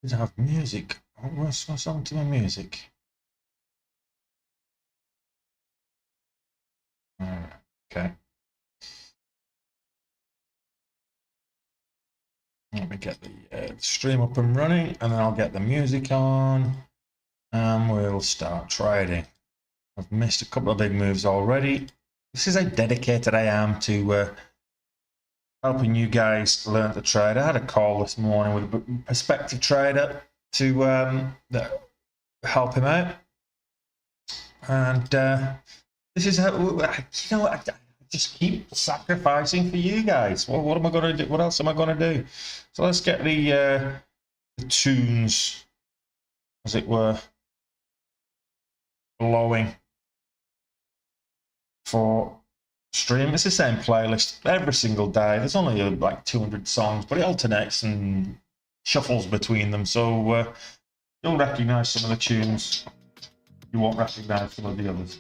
Does it have music? What's on to my music? Okay. Let me get the stream up and running, and then I'll get the music on, and we'll start trading. I've missed a couple of big moves already. This is how dedicated I am to helping you guys learn to trade. I had a call this morning with a prospective trader to help him out, and this is how, you know, I just keep sacrificing for you guys. What am I going to do? What else am I going to do? So let's get the tunes, as it were, blowing for stream. It's the same playlist every single day. There's only like 200 songs, but it alternates and shuffles between them. So you'll recognize some of the tunes. You won't recognize some of the others.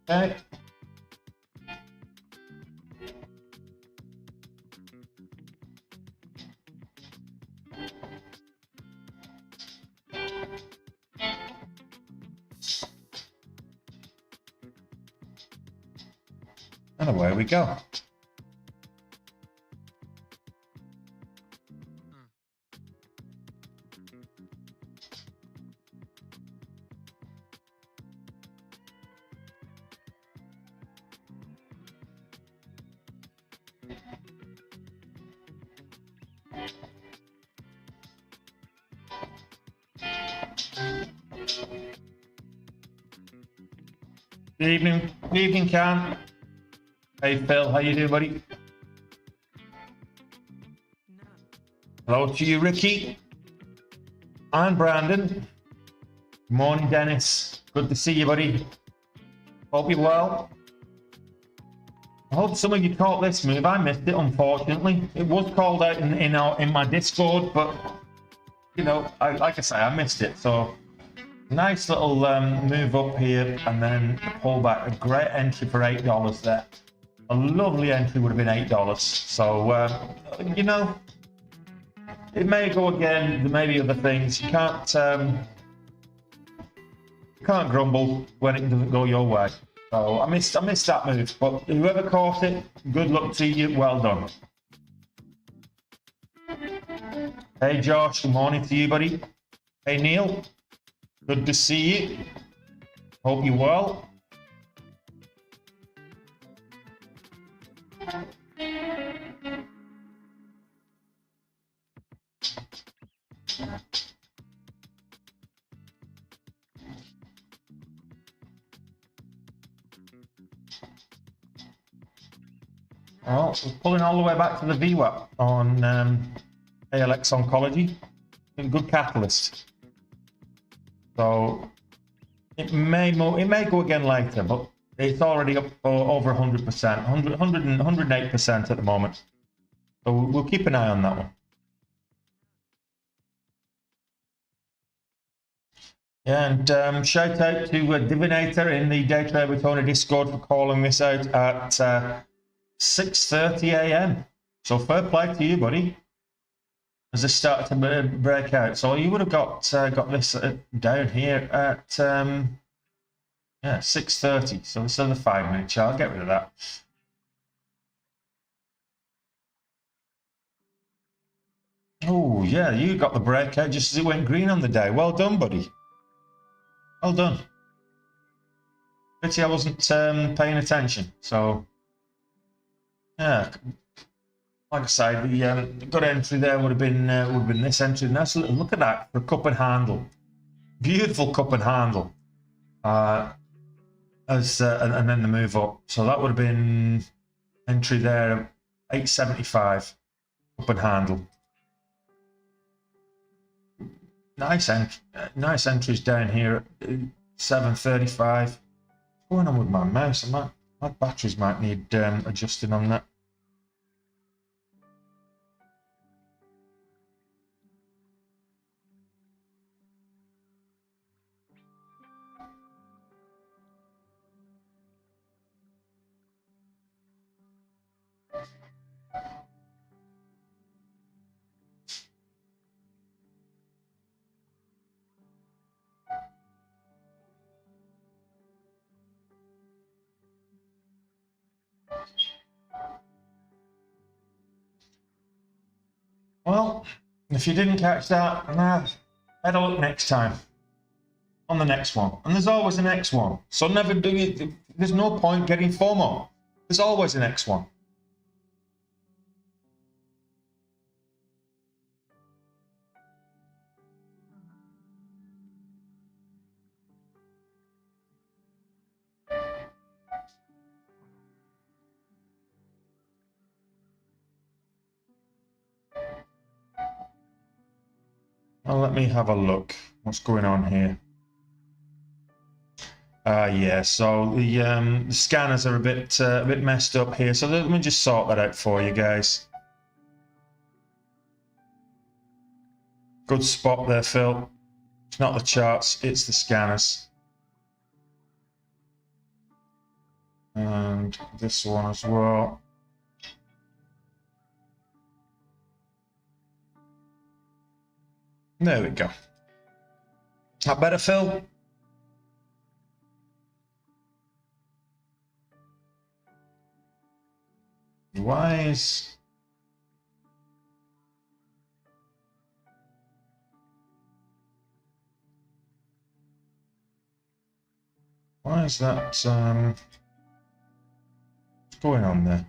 Okay. And away we go. Good evening, Cam. Hey, Phil, how you doing, buddy? Hello to you, Ricky. And Brandon. Good morning, Dennis. Good to see you, buddy. Hope you're well. I hope some of you caught this move. I missed it, unfortunately. It was called out in my Discord, but, you know, like I say, I missed it. So, nice little move up here, and then pull back. A great entry for $8 there. A lovely entry would have been $8. So, you know, it may go again. There may be other things. You can't grumble when it doesn't go your way. So I missed that move. But whoever caught it, good luck to you. Well done. Hey, Josh. Good morning to you, buddy. Hey, Neil. Good to see you. Hope you're well. Well, we're pulling all the way back to the VWAP on ALX Oncology. Good catalyst. So it may go again later, but it's already up over 100%, 108% at the moment. So we'll keep an eye on that one. And shout out to Divinator in the Day Trade with Tony Discord for calling this out at 6:30 a.m. So fair play to you, buddy. As this started to break out, so you would have got this down here at 6:30. So this is the 5-minute chart. I'll get rid of that. Oh yeah, you got the breakout just as it went green on the day. Well done, buddy. Well done. Pity I wasn't paying attention. So yeah. Like I say, the good entry there would have been this entry. Nice little look at that for a cup and handle, beautiful cup and handle, and then the move up. So that would have been entry there, 875 cup and handle. Nice entries down here at 735. What's going on with my mouse? My batteries might need adjusting on that. Well, if you didn't catch that, better look next time on the next one. And there's always a next one. So never do it. There's no point getting FOMO. There's always a next one. Well, let me have a look. What's going on here? Yeah, so the scanners are a bit messed up here. So let me just sort that out for you guys. Good spot there, Phil. It's not the charts, it's the scanners. And this one as well. There we go. That better, Phil? Why is that what's going on there?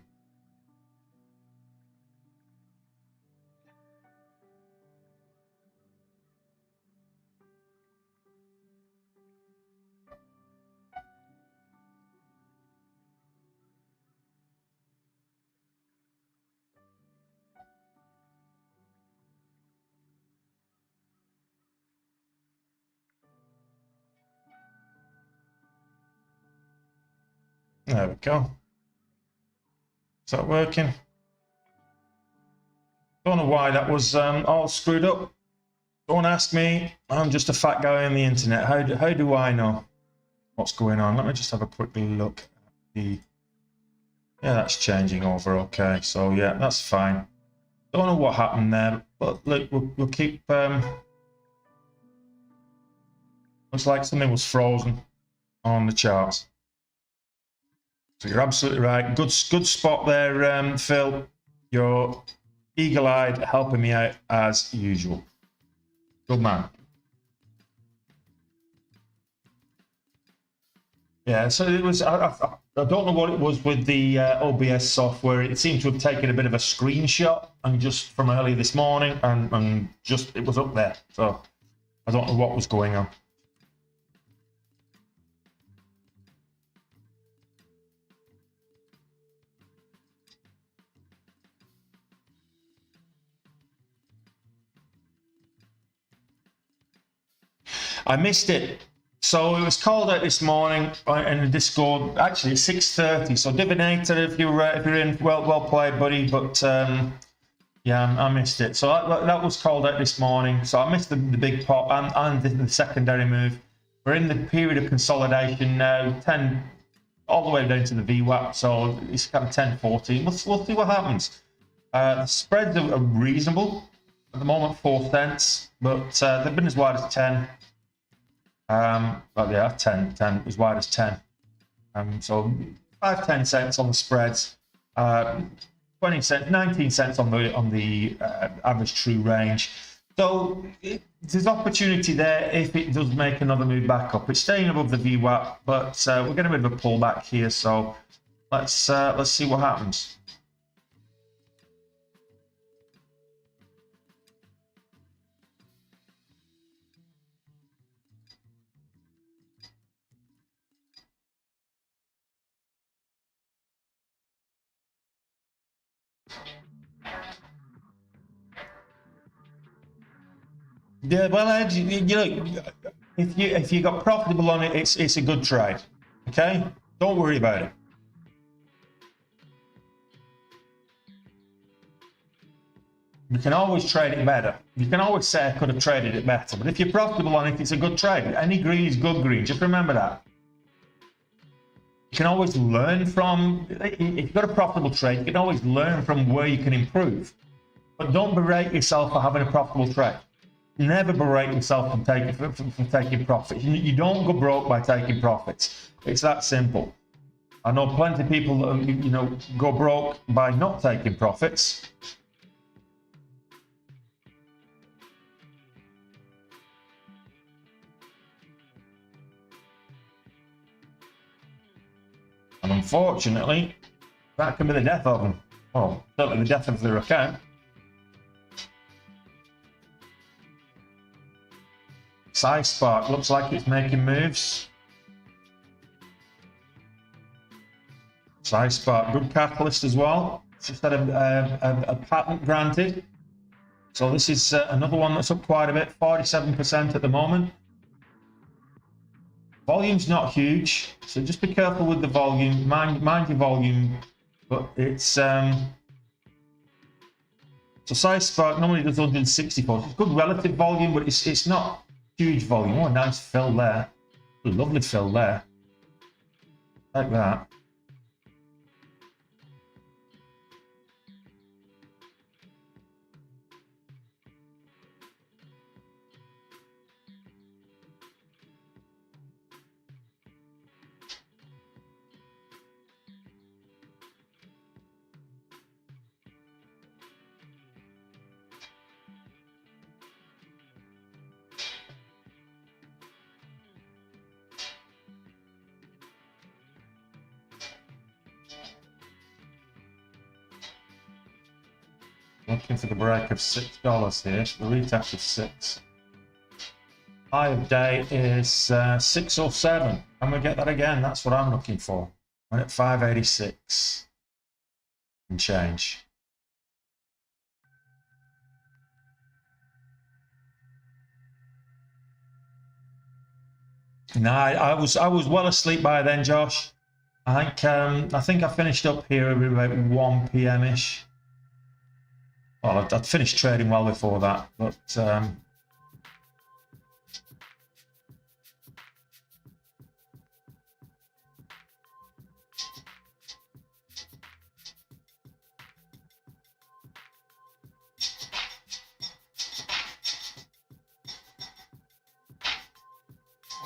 There we go. Is that working? Don't know why that was all screwed up. Don't ask me. I'm just a fat guy on the internet. How do I know what's going on? Let me just have a quick look at the... Yeah, that's changing over. Okay, so yeah, that's fine. Don't know what happened there, but look, we'll keep... Looks like something was frozen on the charts. So you're absolutely right. Good spot there, Phil. You're eagle-eyed, helping me out as usual. Good man. Yeah, so it was. I don't know what it was with the OBS software. It seemed to have taken a bit of a screenshot and just from early this morning, and just it was up there. So I don't know what was going on. I missed it. So it was called out this morning in the Discord. Actually, it's 6:30. So Divinator, if you're in, well played, buddy. But yeah, I missed it. So that was called out this morning. So I missed the big pot and the secondary move. We're in the period of consolidation now, 10 all the way down to the VWAP. So it's kind of 10-14. We'll see what happens. The spreads are reasonable at the moment, 4 cents, but they've been as wide as 10. But yeah, 10 as wide as 10. So 5-10 cents on the spreads, 20 cents, 19 cents on the average true range. So there's opportunity there if it does make another move back up. It's staying above the VWAP, but we're getting a bit of a pullback here. So let's see what happens. Yeah, well, you know, if you got profitable on it, it's a good trade. Okay, don't worry about it. You can always trade it better. You can always say I could have traded it better, but if you're profitable on it, it's a good trade. Any green is good green. Just remember that. You can always learn from. If you've got a profitable trade, you can always learn from where you can improve. But don't berate yourself for having a profitable trade. Never berate yourself for taking profits. You don't go broke by taking profits. It's that simple. I know plenty of people that go broke by not taking profits. unfortunately, that can be the death of them. Well, certainly the death of their account. Spark looks like it's making moves. Spark, good catalyst as well. It's just had a patent granted. So this is another one that's up quite a bit, 47% at the moment. Volume's not huge, so just be careful with the volume. Mind your volume, but it's so Spark normally does 164. It's good relative volume, but it's not huge volume. Oh, a nice fill there. Lovely fill there. Like that. Looking for the break of $6 here, so the retest is 6. High of day is 607. Can we get that again? That's what I'm looking for. We're at 586 and change. No, I was well asleep by then, Josh. I think I finished up here about 1 p.m. ish. Well, I'd finished trading well before that, but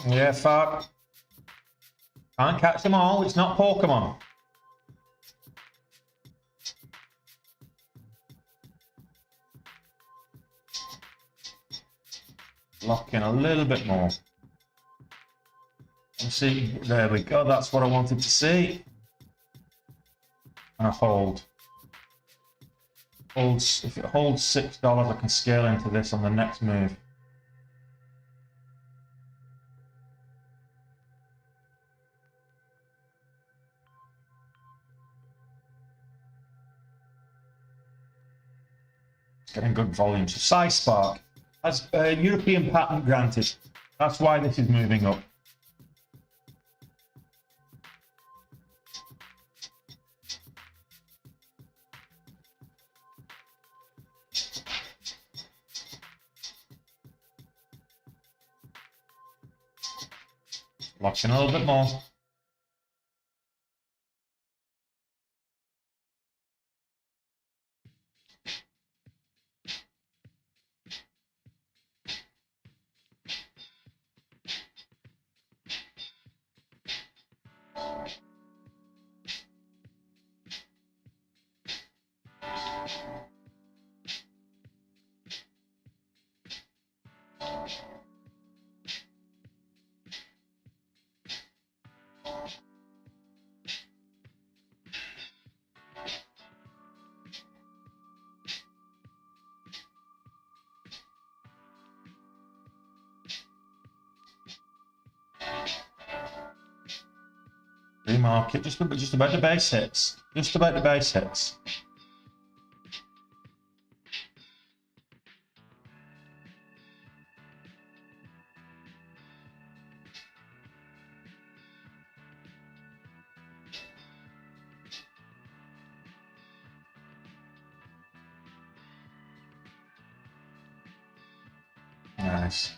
yeah, fuck. Can't catch them all. It's not Pokemon. Lock in a little bit more. Let's see. There we go. That's what I wanted to see. And a hold. Holds. If it holds $6, I can scale into this on the next move. It's getting good volume. So Spark has European patent granted. That's why this is moving up. Lock in a little bit more. Premarket, just about the base hits. Just about the base hits. Nice.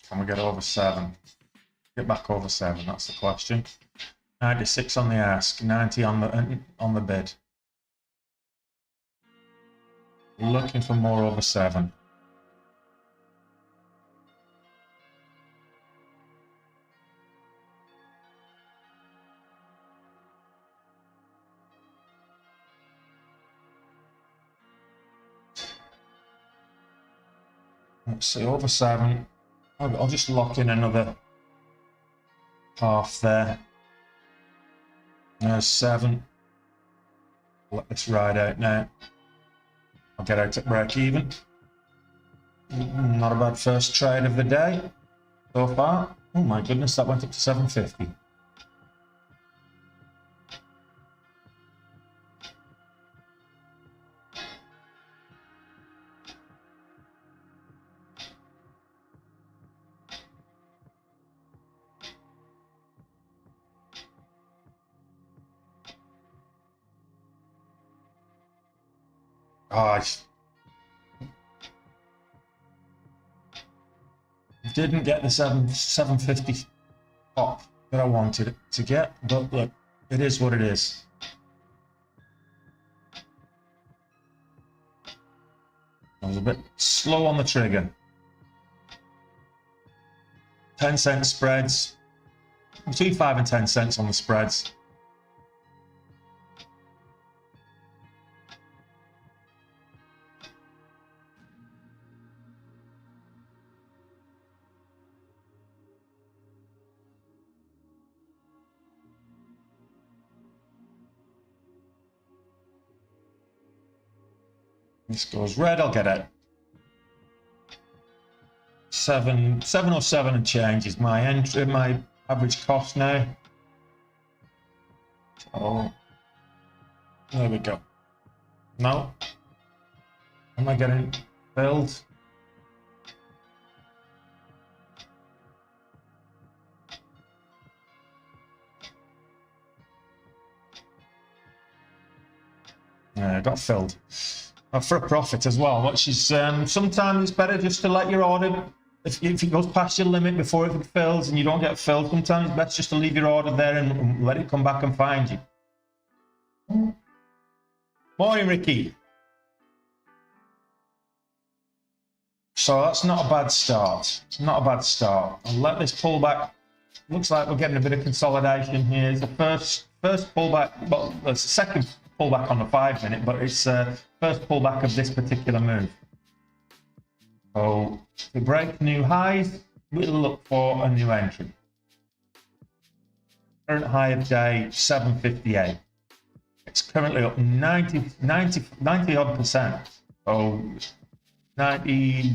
Can we get over 7? Get back over 7, that's the question. 96 on the ask, 90 on the bid. Looking for more over 7. Let's see, over 7. I'll just lock in another half there. There's 7. Let this ride out now. I'll get out at break even. Not a bad first trade of the day so far. Oh my goodness, that went up to 750. Oh, I didn't get the 750 pop that I wanted it to get, but look, it is what it is. I was a bit slow on the trigger. 10-cent spreads, between 5 and 10 cents on the spreads. This goes red, I'll get it. 707 and change is my entry, my average cost now. So there we go. No. Am I getting filled? Yeah, I got filled. For a profit as well, which is sometimes it's better just to let your order, if it goes past your limit before it fills and you don't get filled, sometimes it's best just to leave your order there and let it come back and find you. Morning, Ricky. So that's not a bad start. Not a bad start. I'll let this pull back. Looks like we're getting a bit of consolidation here. It's the first pullback, well, it's the second pullback on the 5-minute, but it's first pullback of this particular move. So to break new highs, we'll look for a new entry. Current high of day 758. It's currently up 90 odd percent. So 92,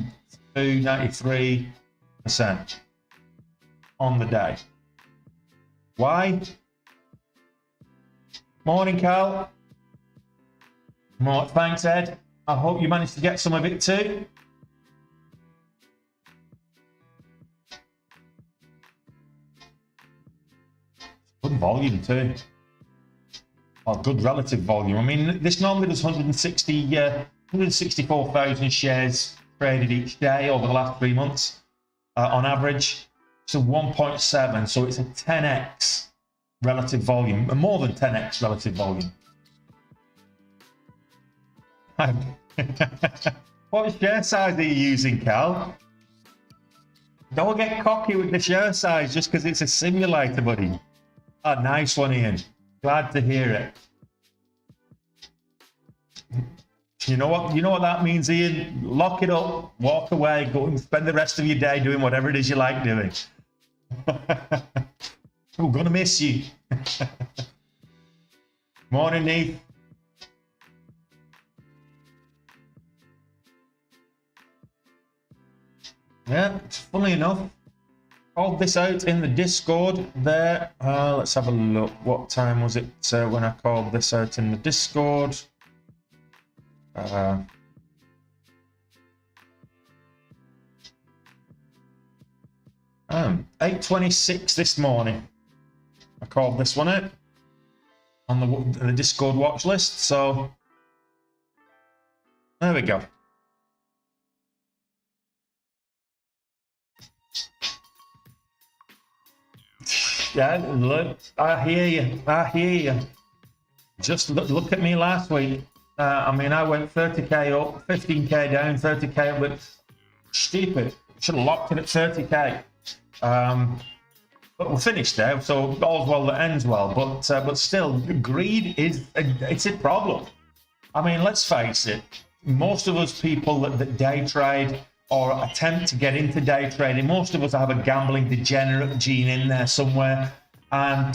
93% on the day. Why? Morning, Carl. More, thanks, Ed. I hope you managed to get some of it too. Good volume too. Oh, good relative volume. I mean, this normally does 164,000 shares traded each day over the last 3 months on average. So 1.7, so it's a 10x relative volume, more than 10x relative volume. What share size are you using, Cal? Don't get cocky with the share size just because it's a simulator, buddy. Oh, nice one, Ian. Glad to hear it. You know what that means, Ian? Lock it up, walk away, go and spend the rest of your day doing whatever it is you like doing. We're gonna miss you. Morning, Neith. Yeah, it's funny enough. Called this out in the Discord there. Let's have a look. What time was it when I called this out in the Discord? 8:26 this morning. I called this one out on the Discord watch list. So there we go. Yeah, look, I hear you. I hear you. Just look at me last week. I mean, I went 30k up, 15k down, 30k up, but stupid. Should have locked it at 30k. But we're finished now, so all's well that ends well. But still, greed it's a problem. I mean, let's face it. Most of us people that day trade or attempt to get into day trading, most of us have a gambling degenerate gene in there somewhere. And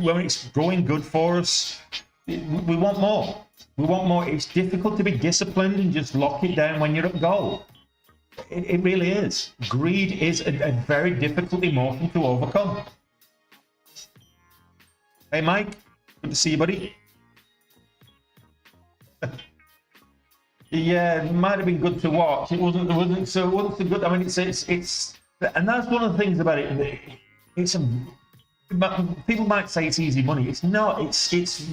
when it's going good for us, we want more. We want more. It's difficult to be disciplined and just lock it down when you're at goal. It really is. Greed is a very difficult emotion to overcome. Hey, Mike. Good to see you, buddy. Yeah, it might have been good to watch. It wasn't so good. I mean, it's and that's one of the things about it. People might say it's easy money. It's not. It's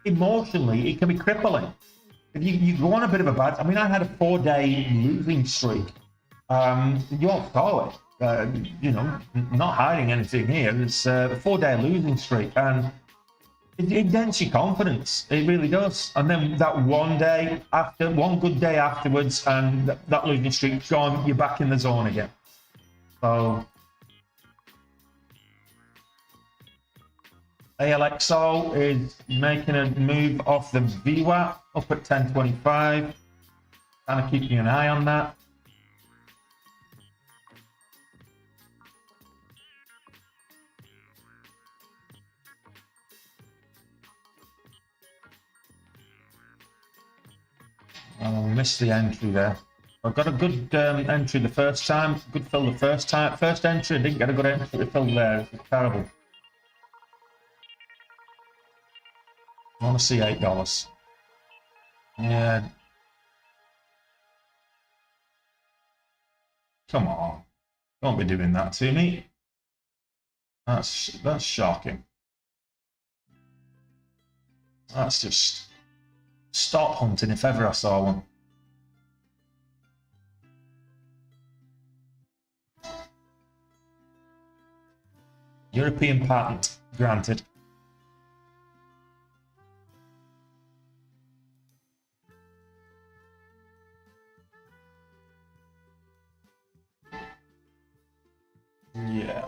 emotionally, it can be crippling. If you go on a bit of a bad, I mean, I had a 4-day losing streak. You all saw it. You know, not hiding anything here. It's a 4-day losing streak, and it dents your confidence. It really does. And then that one good day afterwards, and that losing streak's gone. You're back in the zone again. So. ALXO is making a move off the VWAP up at 1025. Kind of keeping an eye on that. Oh, missed the entry there. I got a good entry the first time. Good fill the first time. First entry, I didn't get a good entry to fill there. It's terrible. I want to see $8. Yeah. Come on. Don't be doing that to me. That's shocking. That's just stop hunting if ever I saw one. European patent granted. Yeah.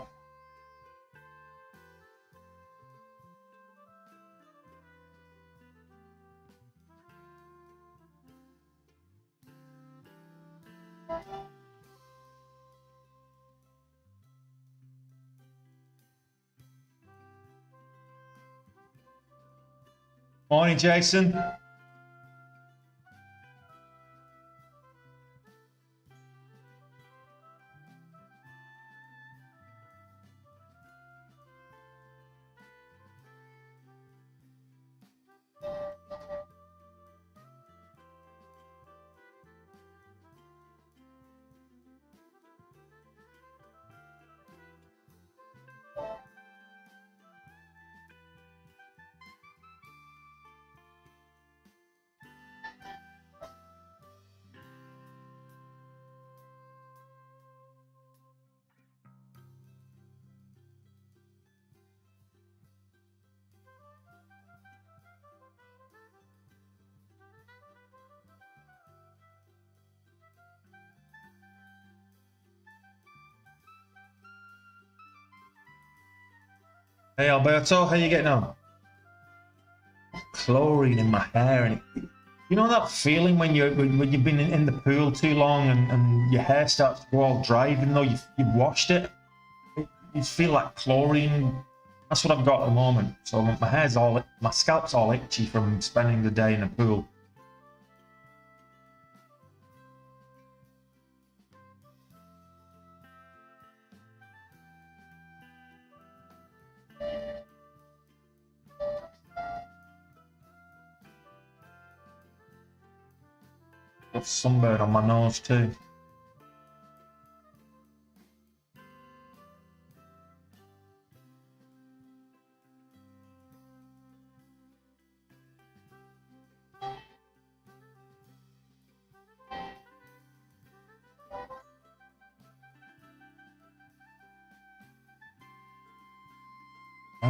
Morning, Jason. Hey Alberto, how you getting on? Chlorine in my hair, and you know that feeling when you've been in the pool too long and your hair starts to go all dry, even though you've washed it. You feel like chlorine. That's what I've got at the moment. So my scalp's all itchy from spending the day in the pool. Got sunburn on my nose too.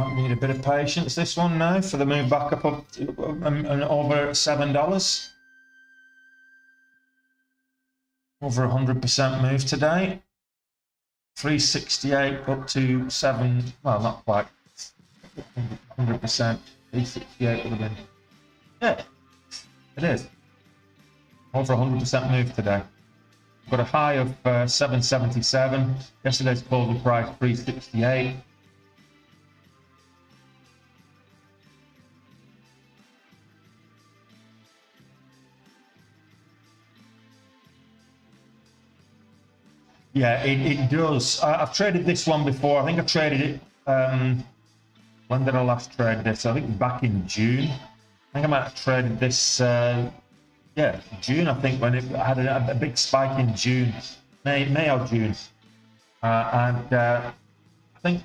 I need a bit of patience this one now for the move back up and over $7. Over 100% move today. 368 up to 7, well, not quite 100%. 368 would have been, yeah, it is. Over 100% move today. Got a high of 777. Yesterday's closing price 368. Yeah, it does. I've traded this one before. I think I traded it. When did I last trade this? I think back in June. I think I might have traded this. Yeah, June. I think when it had a big spike in June, May or June, and I think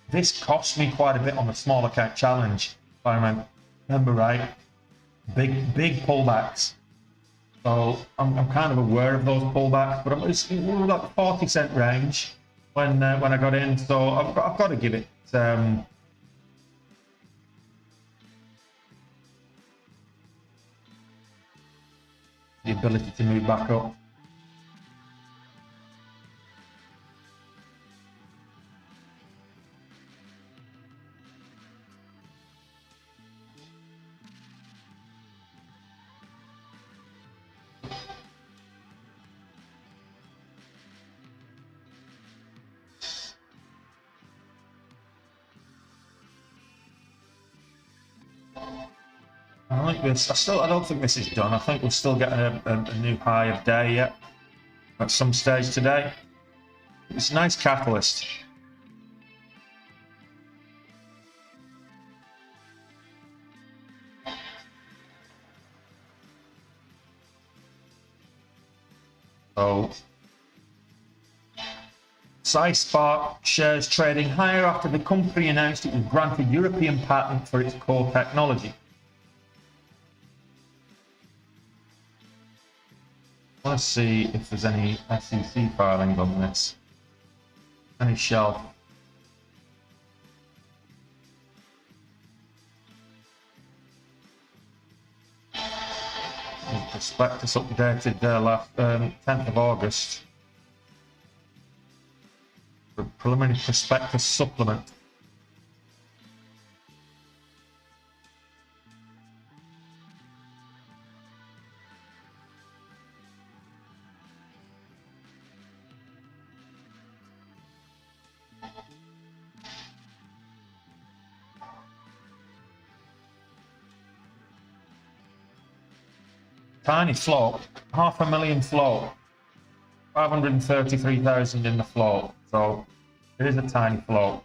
this cost me quite a bit on the small account challenge. If I remember right, big pullbacks. So I'm kind of aware of those pullbacks, but it's like the 40-cent range when I got in. So I've got to give it the ability to move back up. I think this. I don't think this is done. I think we'll still get a new high of day yet at some stage today. It's a nice catalyst. So, Spark shares trading higher after the company announced it was granted European patent for its core technology. I want to see if there's any SEC filings on this. Any shelf. Prospectus updated last 10th of August. The preliminary prospectus supplement. Tiny float, 500,000 float, 533,000 in the float, so it is a tiny float.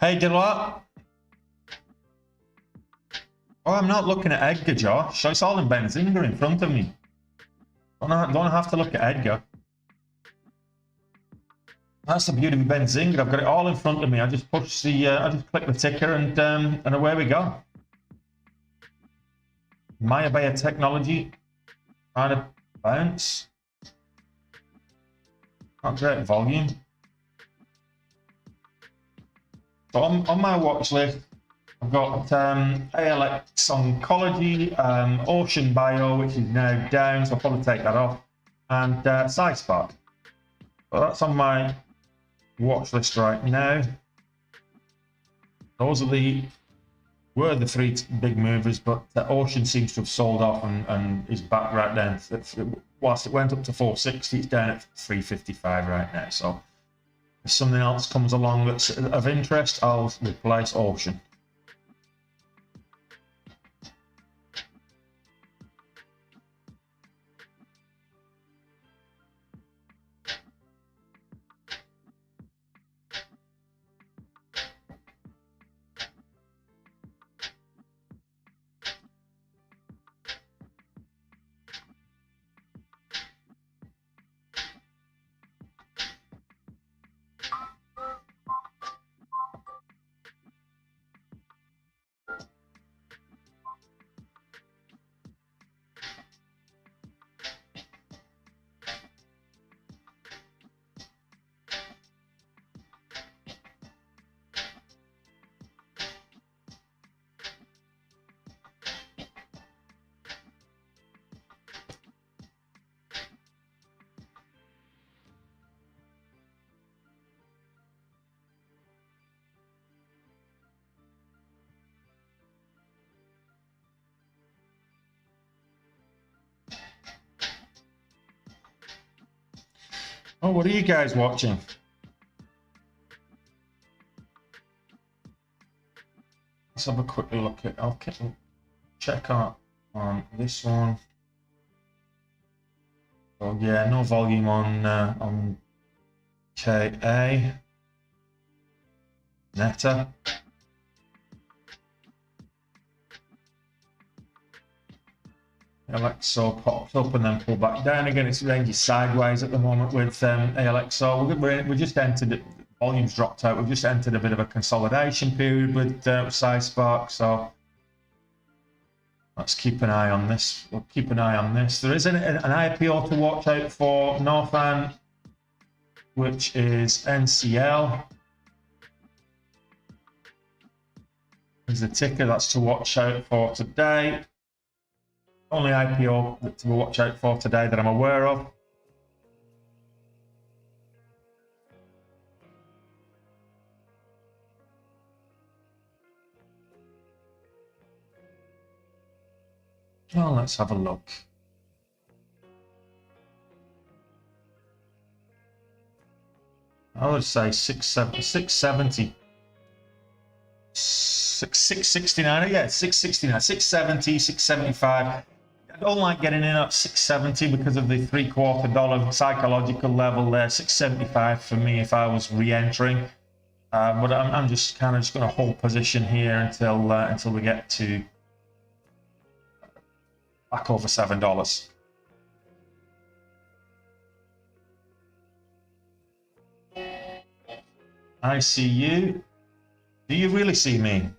Hey, Deloitte. Oh, I'm not looking at Edgar, Josh. It's all in Benzinga in front of me. Don't have to look at Edgar. That's the beauty of Benzinga. I've got it all in front of me. I just push the, I just click the ticker and away we go. Maya Technology, trying to bounce. Not great volume. So on my watch list, I've got ALX Oncology, Ocean Bio, which is now down, so I'll probably take that off, and SciSpark. So that's on my watch list right now. Those are were the three big movers, but Ocean seems to have sold off and is back right down. Whilst it went up to 460, it's down at 355 right now. So if something else comes along that's of interest, I'll replace Ocean. Oh, what are you guys watching? Let's have a quick look at. I'll check out on this one. Oh yeah, no volume on KA. Netta. ALXO popped up and then pulled back down again. It's ranging sideways at the moment with ALXO. We just entered it. Volumes dropped out. We've just entered a bit of a consolidation period with SciSpark. So let's keep an eye on this. We'll keep an eye on this. There is an IPO to watch out for Northern, which is NCL. There's the ticker that's to watch out for today. Only IPO to watch out for today that I'm aware of. Well, let's have a look. I would say 670. 669, yeah, 669, 670, 675. I don't like getting in at 670 because of the $0.75 psychological level there. 675 for me if I was re-entering. But I'm just kind of just going to hold position here until we get to back over $7. I see you. Do you really see me?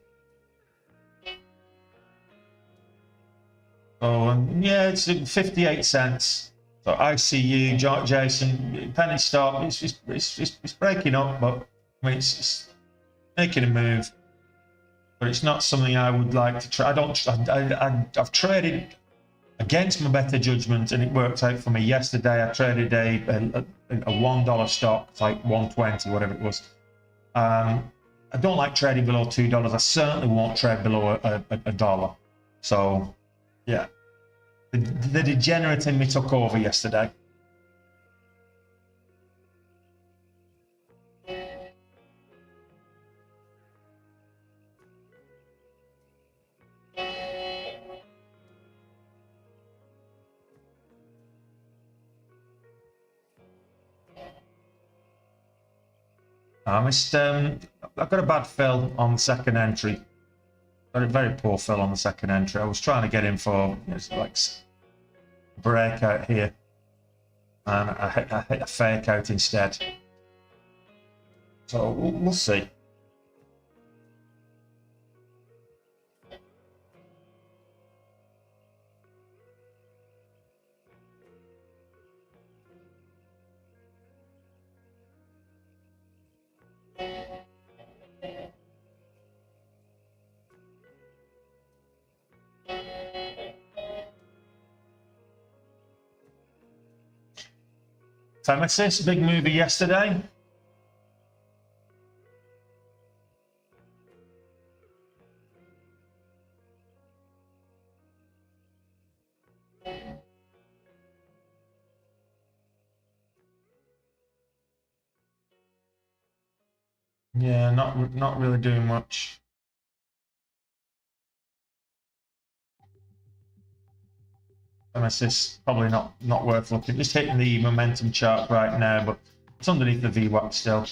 Oh, yeah, it's 58 cents. So I see you, Jason. Penny stock. It's breaking up, but I mean it's making a move. But it's not something I would like to try. I've traded against my better judgment, and it worked out for me yesterday. I traded a $1 stock, it's like 120, whatever it was. I don't like trading below $2. I certainly won't trade below a dollar. So, yeah, the degenerate in me took over yesterday. I've got a bad fill on the second entry. Very poor fill on the second entry. I was trying to get in for like breakout here, and I hit a fake out instead. So we'll see. Premarket, big movie yesterday. Yeah, not really doing much. Premarket probably not worth looking. Just hitting the momentum chart right now, but it's underneath the VWAP still.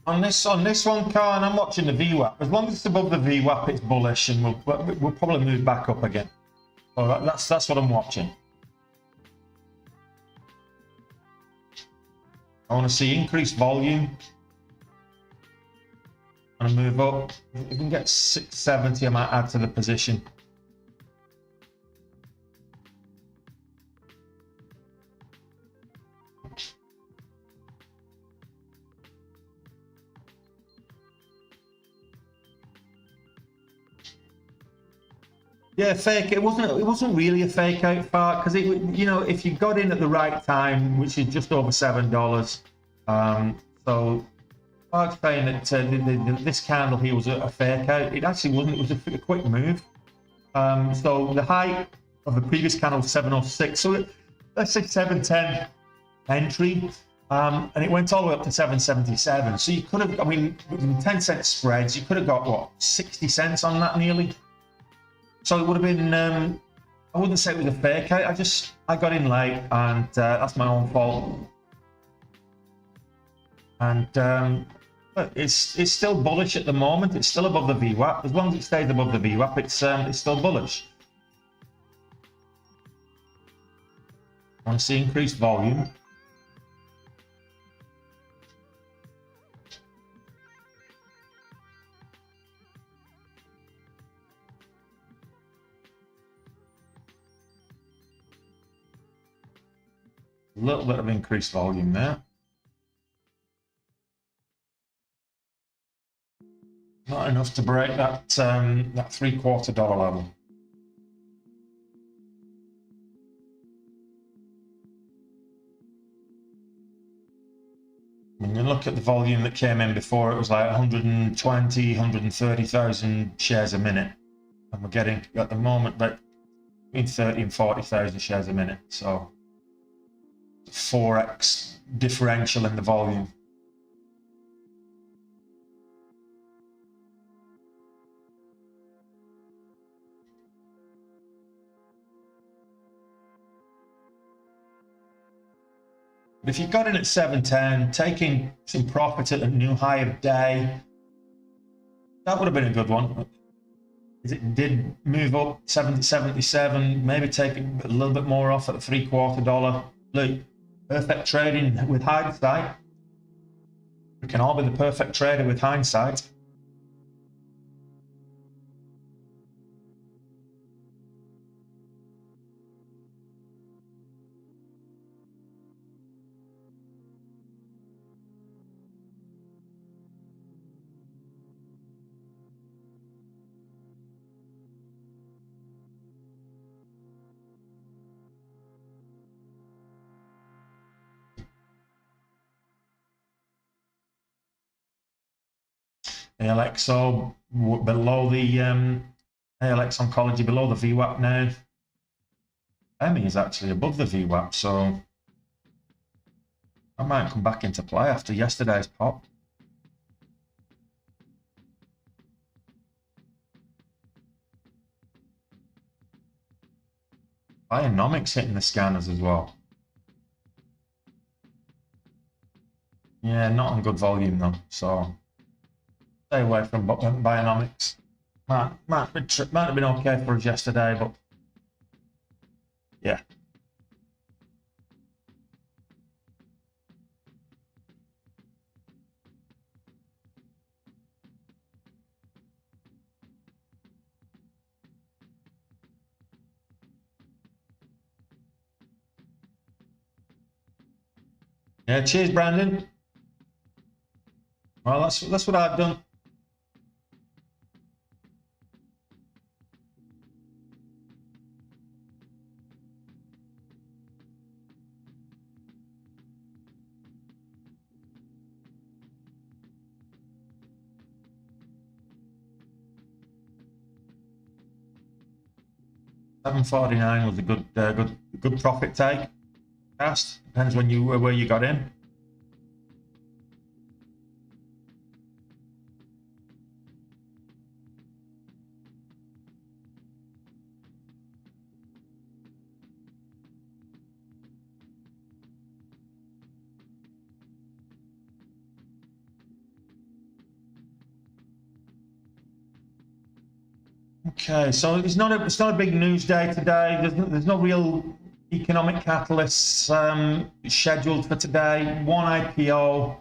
On this one, Carl, I'm watching the VWAP. As long as it's above the VWAP, it's bullish, and we'll probably move back up again. All right, that's what I'm watching. I want to see increased volume. I'm gonna move up. If we can get 670, I might add to the position. Yeah, fake. It wasn't really a fake out fart because it, you know, if you got in at the right time, which is just over $7. So I was saying that this candle here was a fake out. It actually wasn't. It was a quick move. So the height of the previous candle was 706. So let's say 710 entry. And it went all the way up to 777. So you could have, I mean, with 10-cent spreads, you could have got what, 60 cents on that nearly. So it would have been, I wouldn't say it was a fake out. I got in late, and that's my own fault. And but it's still bullish at the moment. It's still above the VWAP. As long as it stays above the VWAP, it's still bullish. I want to see increased volume. A little bit of increased volume there. Not enough to break that that $0.75 level. When you look at the volume that came in before, it was like 120, 130,000 shares a minute, and we're getting at the moment like between 30 and 40,000 shares a minute. So 4x differential in the volume. But if you got in at 710, taking some profit at a new high of day, that would have been a good one. It did move up 77, maybe take a little bit more off at the $0.75. Look, perfect trading with hindsight. We can all be the perfect trader with hindsight. ALXO below the ALX Oncology below the VWAP now. EMI is actually above the VWAP, so I might come back into play after yesterday's pop. Bionomics hitting the scanners as well. Yeah, not on good volume though, so stay away from Bionomics. Might have been okay for us yesterday, but yeah. Yeah, cheers, Brandon. Well, that's what I've done. $7.49 was a good profit take. Cast depends where you got in. Okay, so it's not a big news day today. There's no real economic catalysts scheduled for today. One IPO.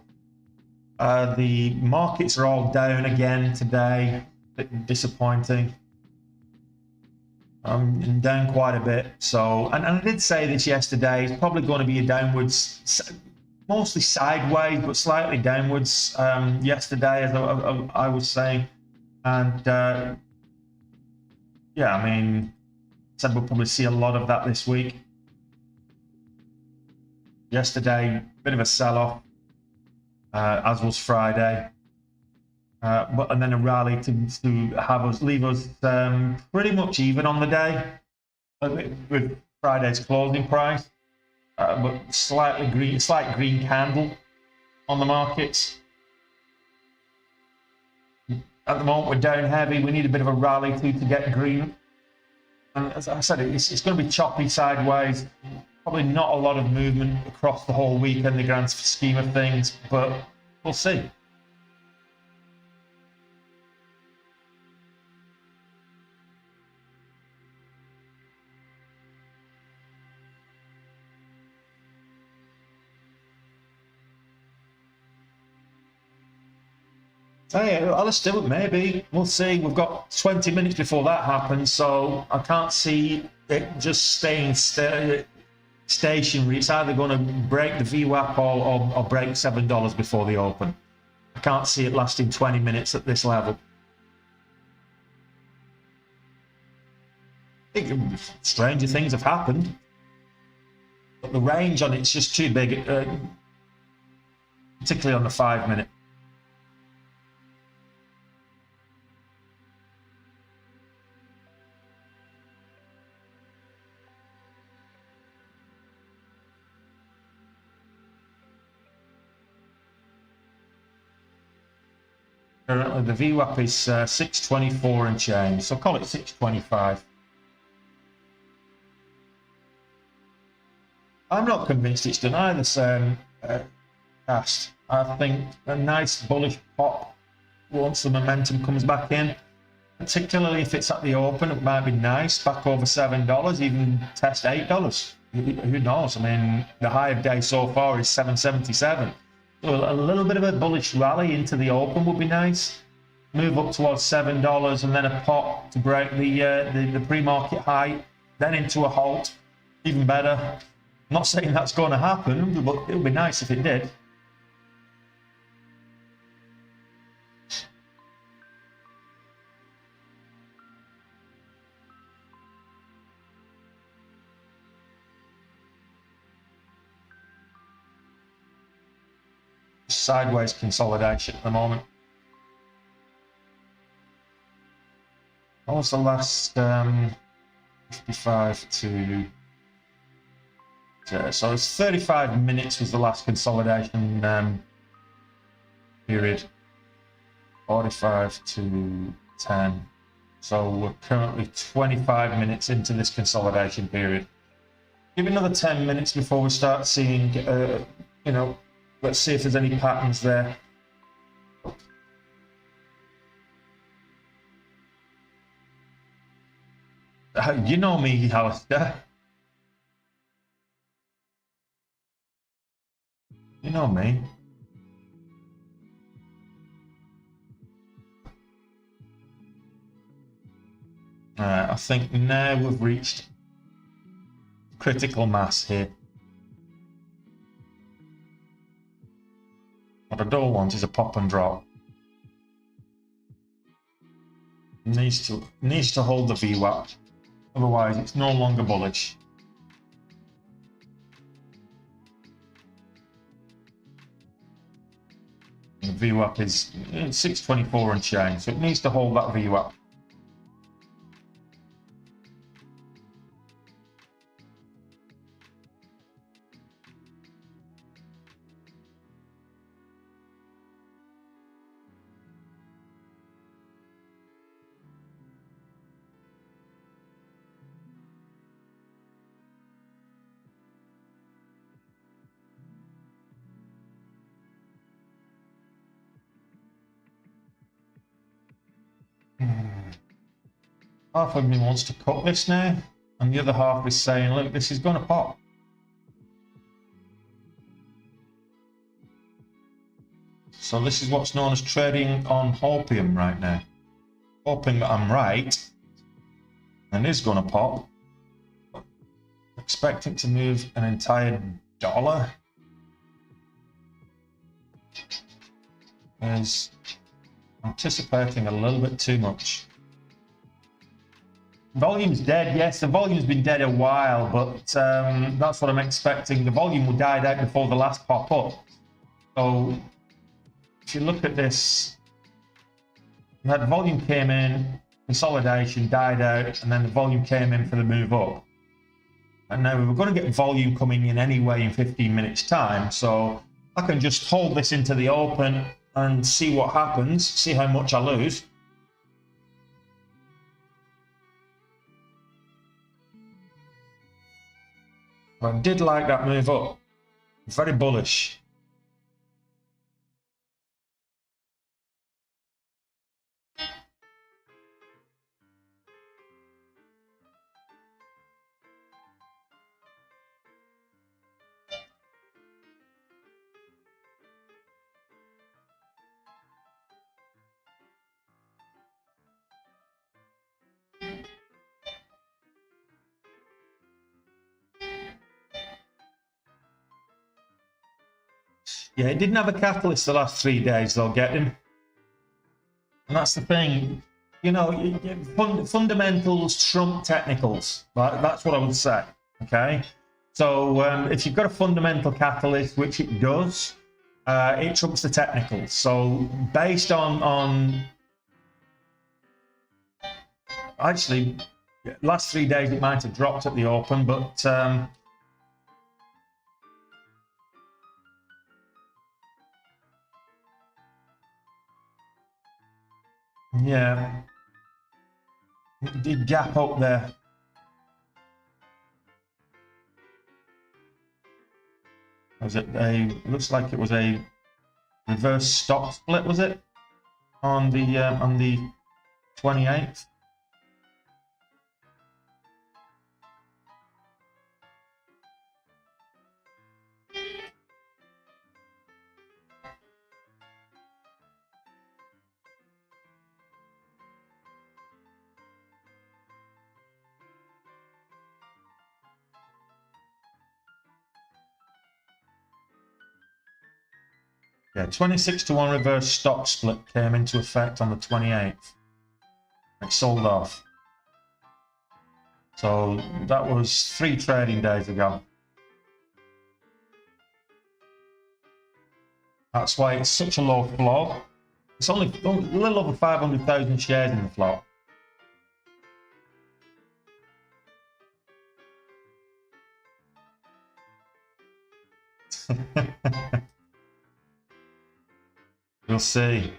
The markets are all down again today. Bit disappointing. And down quite a bit. So, and I did say this yesterday. It's probably going to be a downwards, mostly sideways, but slightly downwards. Yesterday, as I was saying, and yeah, I mean, said we'll probably see a lot of that this week. Yesterday, bit of a sell-off, as was Friday. And then a rally to have us leave us pretty much even on the day with Friday's closing price, but slight green candle on the markets. At the moment, we're down heavy. We need a bit of a rally to get green. And as I said, it's going to be choppy sideways. Probably not a lot of movement across the whole week in the grand scheme of things, but we'll see. Hey, Alistair, maybe. We'll see. We've got 20 minutes before that happens, so I can't see it just staying stationary. It's either going to break the VWAP or break $7 before the open. I can't see it lasting 20 minutes at this level. I think stranger things have happened, but the range on it's just too big, particularly on the 5-minute. Currently, the VWAP is 624 and change, so call it 625. I'm not convinced it's done either, cast. I think a nice bullish pop once the momentum comes back in, particularly if it's at the open, it might be nice, back over $7, even test $8. Who knows? I mean, the high of day so far is 777. So a little bit of a bullish rally into the open would be nice. Move up towards $7 and then a pop to break the pre-market high, then into a halt. Even better. I'm not saying that's going to happen, but it would be nice if it did. Sideways consolidation at the moment. What was the last 55 to so it's 35 minutes was the last consolidation period. 45 to 10. So we're currently 25 minutes into this consolidation period. Give it another 10 minutes before we start seeing, you know, let's see if there's any patterns there. You know me, Alistair. You know me. I think now we've reached critical mass here. What I don't want is a pop and drop. Needs to hold the VWAP. Otherwise, it's no longer bullish. The VWAP is 624 and change, so it needs to hold that VWAP. Half of me wants to cut this now, and the other half is saying, look, this is going to pop. So this is what's known as trading on hopium right now. Hoping that I'm right, and it is going to pop. Expecting to move an entire dollar is anticipating a little bit too much. Volume's dead. Yes, the volume's been dead a while, but that's what I'm expecting. The volume will die out before the last pop up. So if you look at this, that volume came in, consolidation died out, and then the volume came in for the move up. And now we're going to get volume coming in anyway in 15 minutes time, so I can just hold this into the open and see what happens, see how much I lose. I did like that move up, very bullish. Yeah, it didn't have a catalyst the last 3 days, they'll get him. And that's the thing, you know, fundamentals trump technicals. That's what I would say, okay? So if you've got a fundamental catalyst, which it does, it trumps the technicals. So based on actually, last 3 days it might have dropped at the open, but yeah, it did gap up there. Was it a? Looks like it was a reverse stock split. Was it on the 28th? Yeah, 26-to-1 reverse stock split came into effect on the 28th. It sold off. So that was 3 trading days ago. That's why it's such a low float. It's only a little over 500,000 shares in the float. We'll see.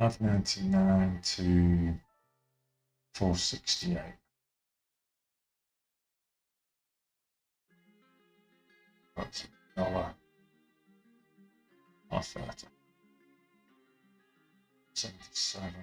$599 to 468. That's $1 off that. 77.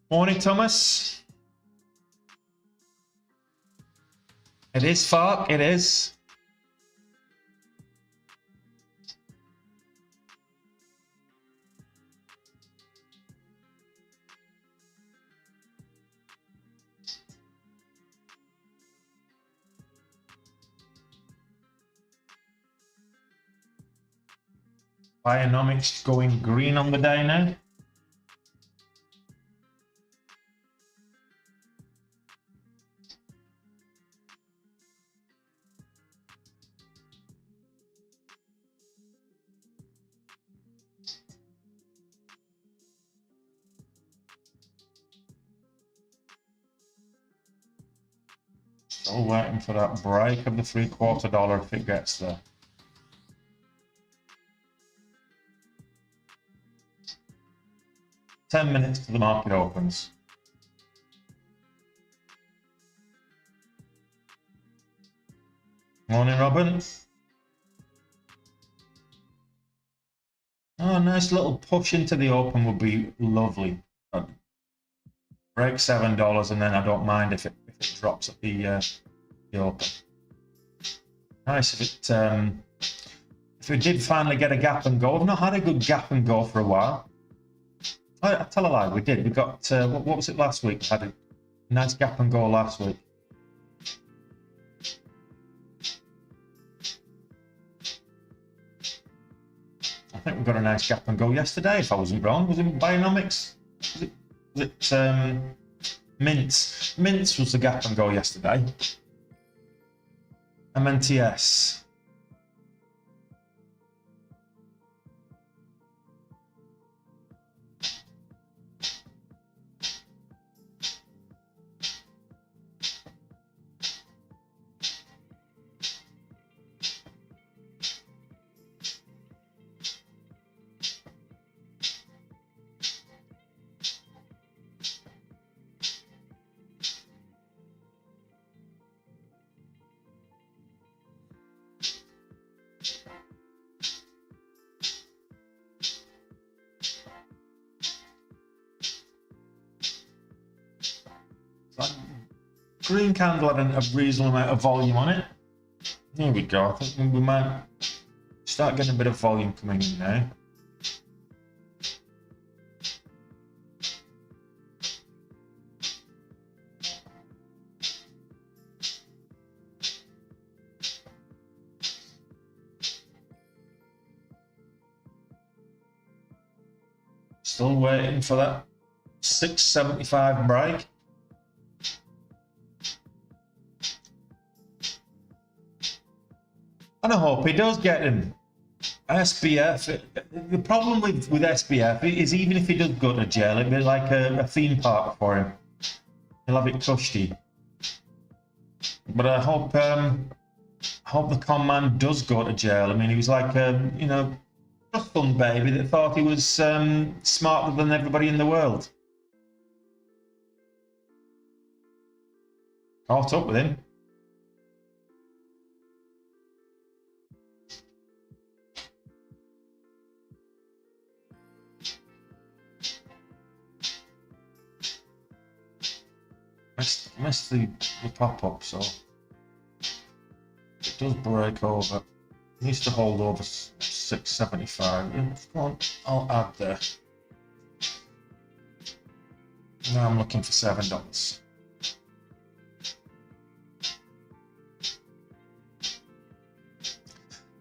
Morning, Thomas. It is, Fark, it is. Bionomics going green on the day now. Still waiting for that break of the $0.75 if it gets there. $10 minutes till the market opens. Morning, Robin. Oh, a nice little push into the open would be lovely. I'd break $7 and then I don't mind if it drops at the open. Nice if it did finally get a gap and go. We've not had a good gap and go for a while. I tell a lie, we did. We got what was it last week? We had a nice gap and go last week. I think we got a nice gap and go yesterday, if I wasn't wrong. Was it Bionomics? Was it Mints? Mints was the gap and go yesterday. MNTS. Green candle had a reasonable amount of volume on it. There we go. I think we might start getting a bit of volume coming in now. Still waiting for that 675 break. And I hope he does get him. SBF, the problem with SBF is even if he does go to jail, it'll be like a theme park for him. He'll have it cushy. But I hope the con man does go to jail. I mean, he was like a, you know, trust fund baby that thought he was smarter than everybody in the world. Caught up with him. Missed the pop-up, so it does break over. It needs to hold over 675. Come on, I'll add there. Now I'm looking for $7.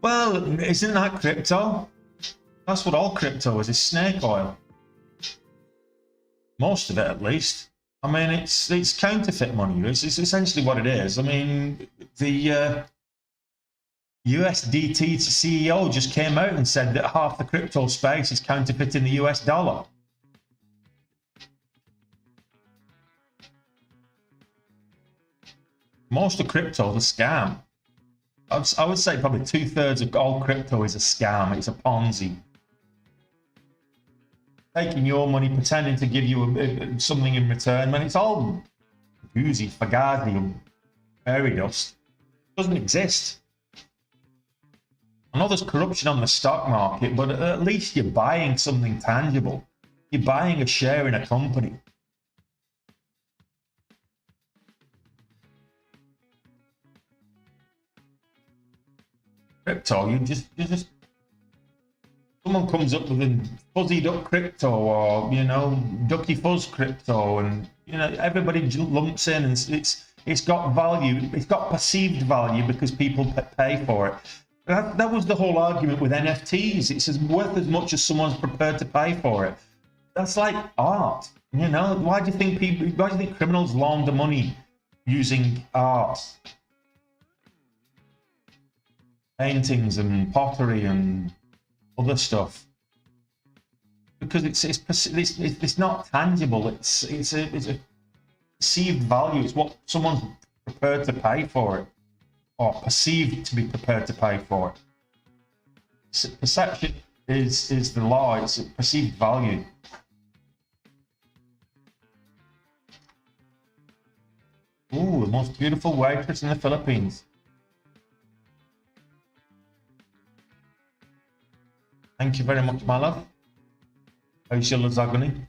Well, isn't that crypto? That's what all crypto is snake oil. Most of it, at least. I mean, it's counterfeit money. It's essentially what it is. I mean, the USDT CEO just came out and said that half the crypto space is counterfeiting the US dollar. Most of crypto is a scam. I would say probably 2/3 of all crypto is a scam. It's a Ponzi. Taking your money, pretending to give you something in return, when it's all boozy, fugazi, and fairy dust. It doesn't exist. I know there's corruption on the stock market, but at least you're buying something tangible. You're buying a share in a company. Crypto, you just someone comes up with a fuzzy duck crypto, or you know, ducky fuzz crypto, and you know, everybody lumps in, and it's got value. It's got perceived value because people pay for it. That was the whole argument with NFTs. It's worth as much as someone's prepared to pay for it. That's like art, you know. Why do you think criminals launder money using art, paintings and pottery and other stuff? Because it's not tangible. It's a perceived value. It's what someone's prepared to pay for it, or perceived to be prepared to pay for it. Perception is the law. It's a perceived value. Ooh, the most beautiful waitress in the Philippines. Thank you very much, my love. How's your lasagna?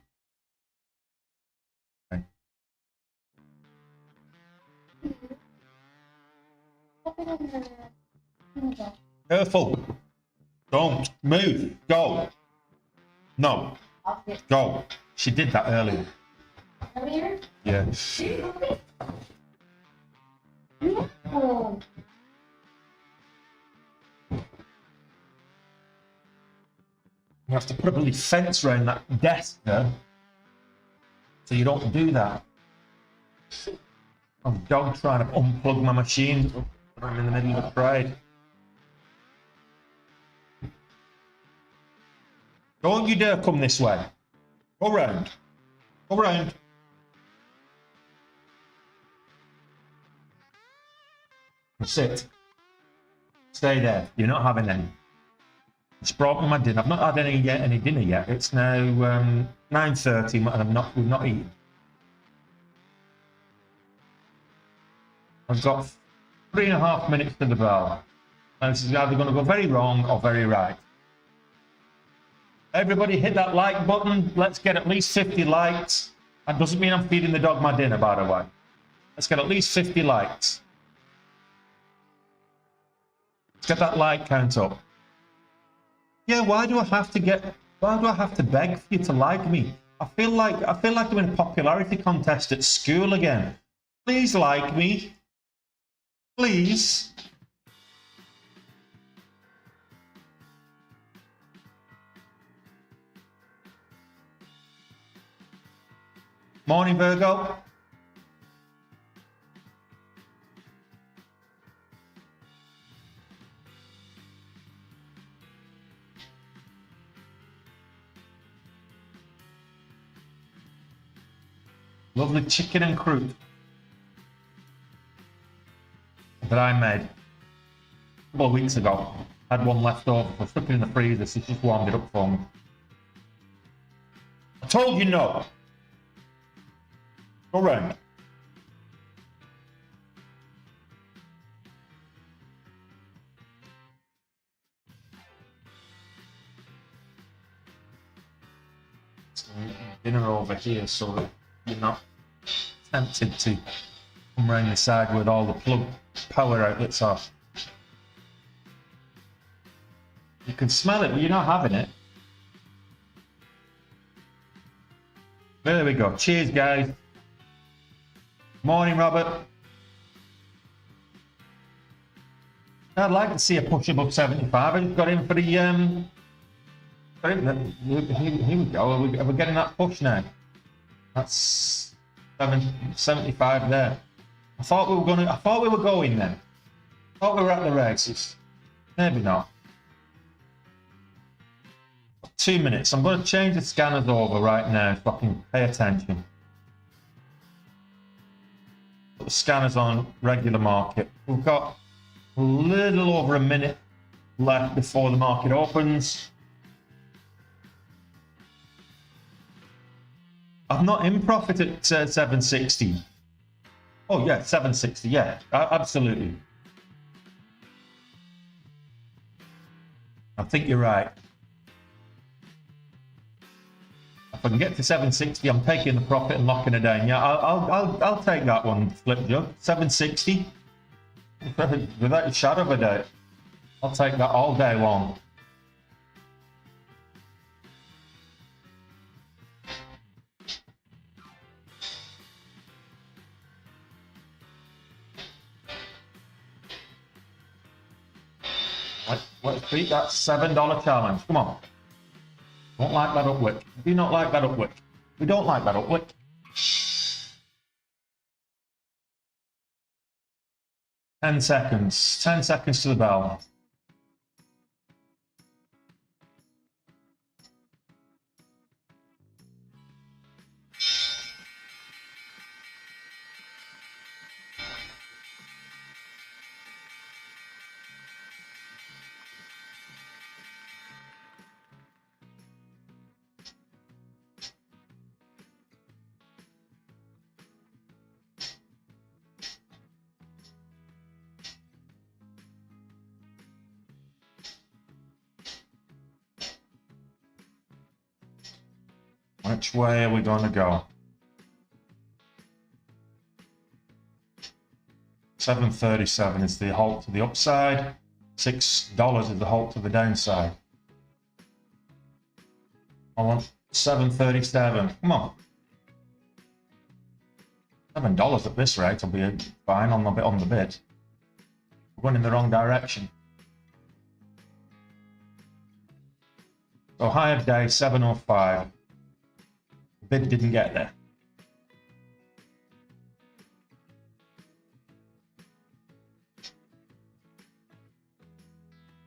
Okay. Careful. Don't move. Go. No. Go. She did that earlier. Earlier? Yeah. Oh. You have to put a bloody fence around that desk there, so you don't do that. I'm dog trying to unplug my machine. I'm in the middle of a trade. Don't you dare come this way. Go round. Go round. Sit. Stay there. You're not having any. It's brought me my dinner. I've not had any dinner yet. It's now 9:30 and we've not eaten. I've got 3.5 minutes to the bell. And this is either going to go very wrong or very right. Everybody hit that like button. Let's get at least 50 likes. That doesn't mean I'm feeding the dog my dinner, by the way. Let's get at least 50 likes. Let's get that like count up. Yeah, why do I have to beg for you to like me? I feel like I'm in a popularity contest at school again. Please like me. Please. Morning, Virgo. Lovely chicken and croûte that I made a couple of weeks ago. Had one left over. I stuck it in the freezer, so just warmed it up for me. I told you no. Go round. Dinner over here so that you're not tempted to come round the side with all the plug power outlets off. You can smell it, but you're not having it. There we go. Cheers, guys. Morning, Robert. I'd like to see a push above 75. I just got in for the here we go. Are we getting that push now? That's 75 there. I thought we were going then. I thought we were at the races. Maybe not. 2 minutes. I'm going to change the scanners over right now so I can pay attention. Put the scanners on regular market. We've got a little over a minute left before the market opens. I'm not in profit at 760. Oh yeah, 760. Yeah, absolutely. I think you're right. If I can get to 760, I'm taking the profit and locking it down. Yeah, I'll take that one, Flip Jug. 760, without a shadow of a doubt. I'll take that all day long. Let's beat that $7 challenge. Come on. Don't like that upwick. Do not like that upwick. We don't like that upwick. Ten seconds. 10 seconds to the bell. Which way are we going to go? 737 is the halt to the upside. $6 is the halt to the downside. I want 737. Come on. $7 at this rate will be fine on the bit. We're going in the wrong direction. So high of day 705. Bid didn't get there.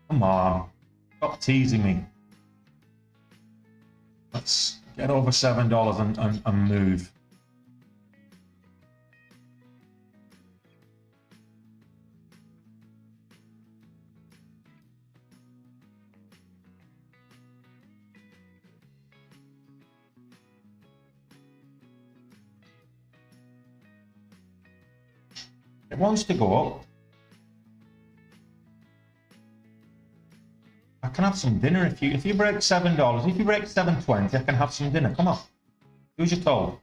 Come on, stop teasing me. Let's get over $7 and move. It wants to go up. I can have some dinner if you break $7. If you break $7.20, I can have some dinner. Come on, do as you're told.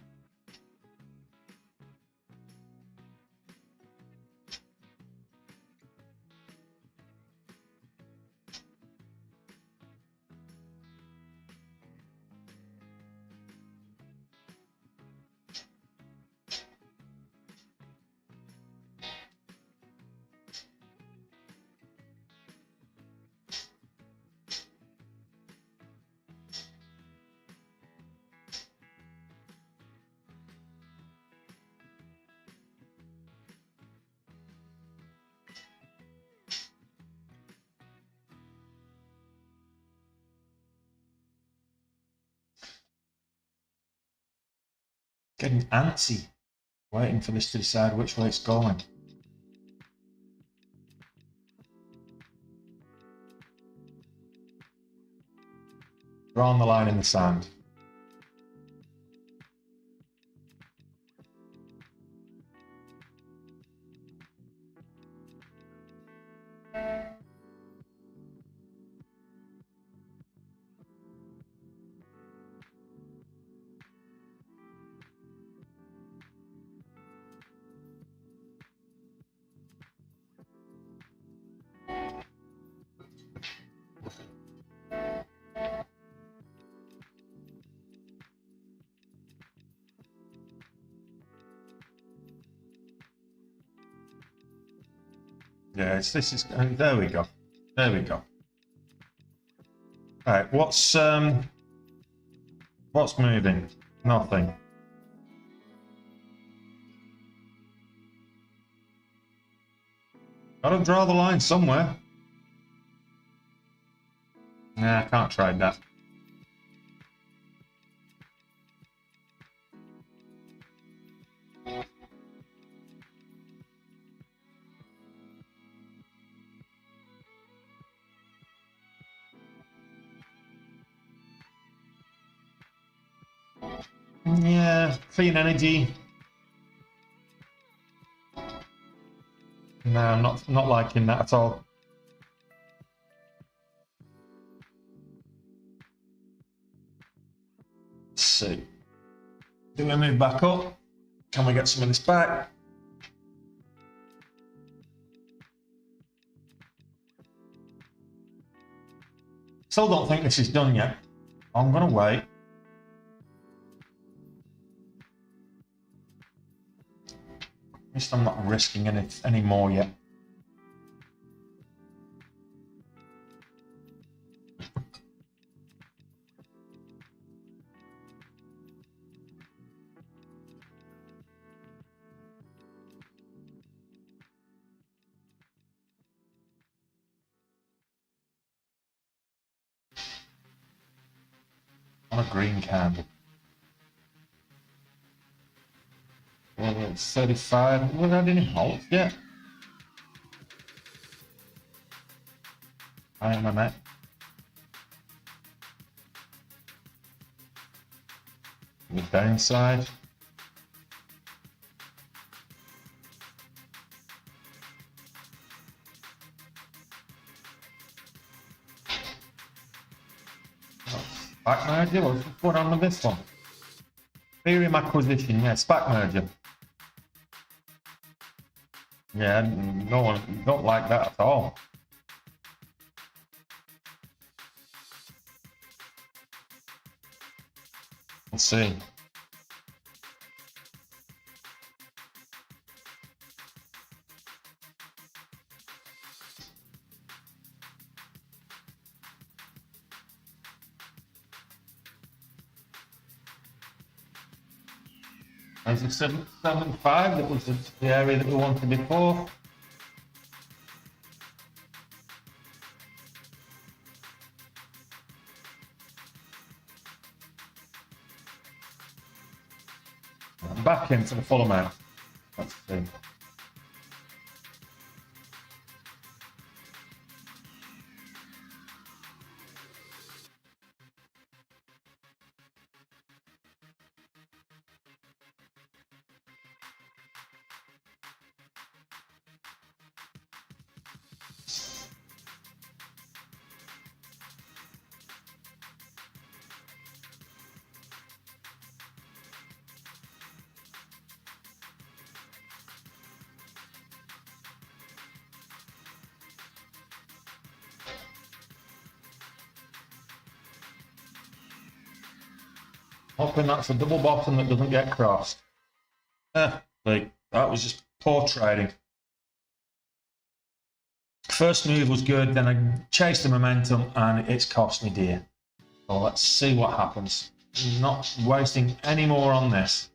Getting antsy, waiting for this to decide which way it's going. Drawing the line in the sand. Yeah, this is, there we go. There we go. All right, what's moving? Nothing. Gotta draw the line somewhere. Nah, I can't trade that. Yeah, clean energy. No, I'm not liking that at all. Let's see. Do we move back up? Can we get some of this back? Still don't think this is done yet. I'm gonna wait. At least I'm not risking any more yet. a green candle. Well, it's 35. Have we had any halts yet? I am a mate. The downside. SPAC merger? What's going on with this one? Ethereum acquisition, yeah, SPAC merger. Yeah, no one don't like that at all. Let's see. Is it 775? That was the area that we wanted before. I'm back into the full amount. Let's see. Hoping that's a double bottom that doesn't get crossed. Like, that was just poor trading. First move was good, then I chased the momentum and it's cost me dear. So let's see what happens. I'm not wasting any more on this.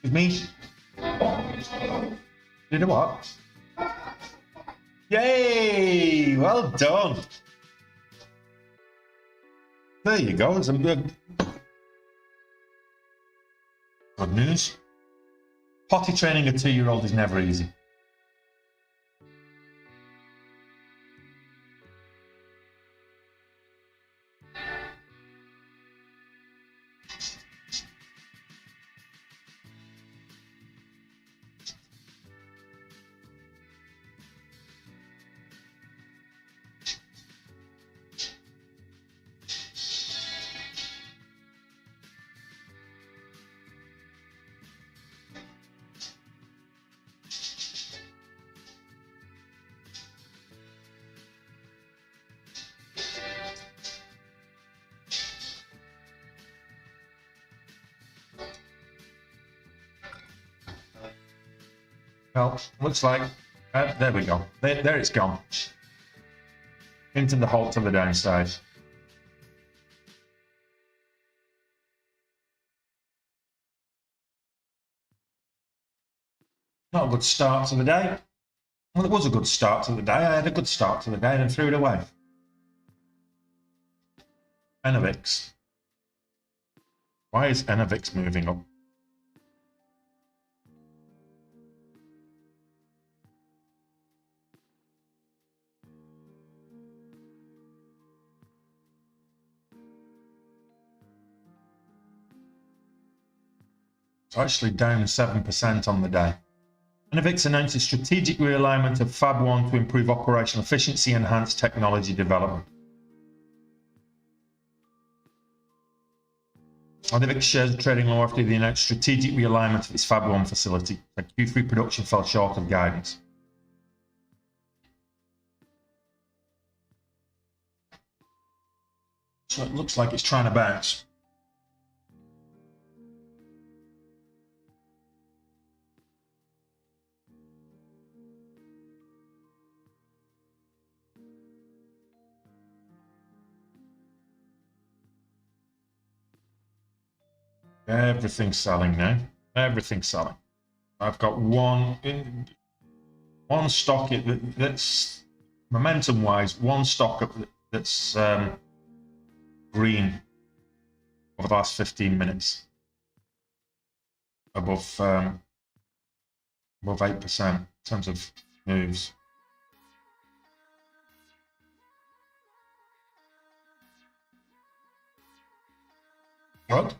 With me? Did a what? Yay! Well done. There you go. Some good news. Potty training a 2-year-old is never easy. Well, looks like, there we go. There it's gone. Into the halt to the downside. Not a good start to the day. Well, it was a good start to the day. I had a good start to the day and then threw it away. Enovix. Why is Enovix moving up? It's actually down 7% on the day. Innovix announced a strategic realignment of Fab 1 to improve operational efficiency and enhance technology development. Innovix shares are trading low after the announced strategic realignment of its Fab 1 facility. The Q3 production fell short of guidance. So it looks like it's trying to bounce. Everything's selling now. Everything's selling. I've got one stock that's momentum-wise, one stock that's green over the last 15 minutes, above 8% in terms of moves. What?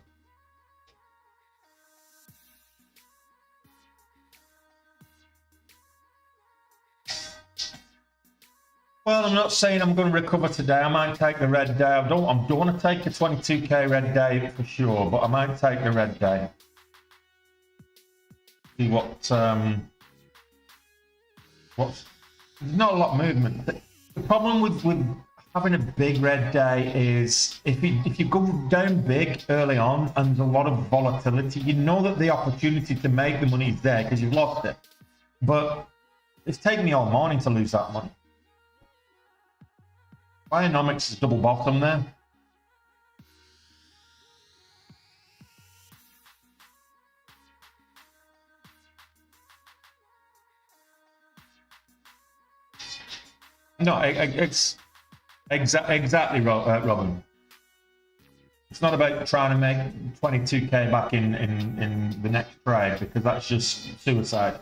Well, I'm not saying I'm going to recover today. I might take the red day. I don't want to take a 22k red day for sure, but I might take the red day. See what's there's not a lot of movement. The problem with having a big red day is if you go down big early on and there's a lot of volatility, you know that the opportunity to make the money is there because you've lost it. But it's taken me all morning to lose that money. Bionomics is double bottom there. No, it's exactly, Robin. It's not about trying to make 22k back in the next trade because that's just suicide.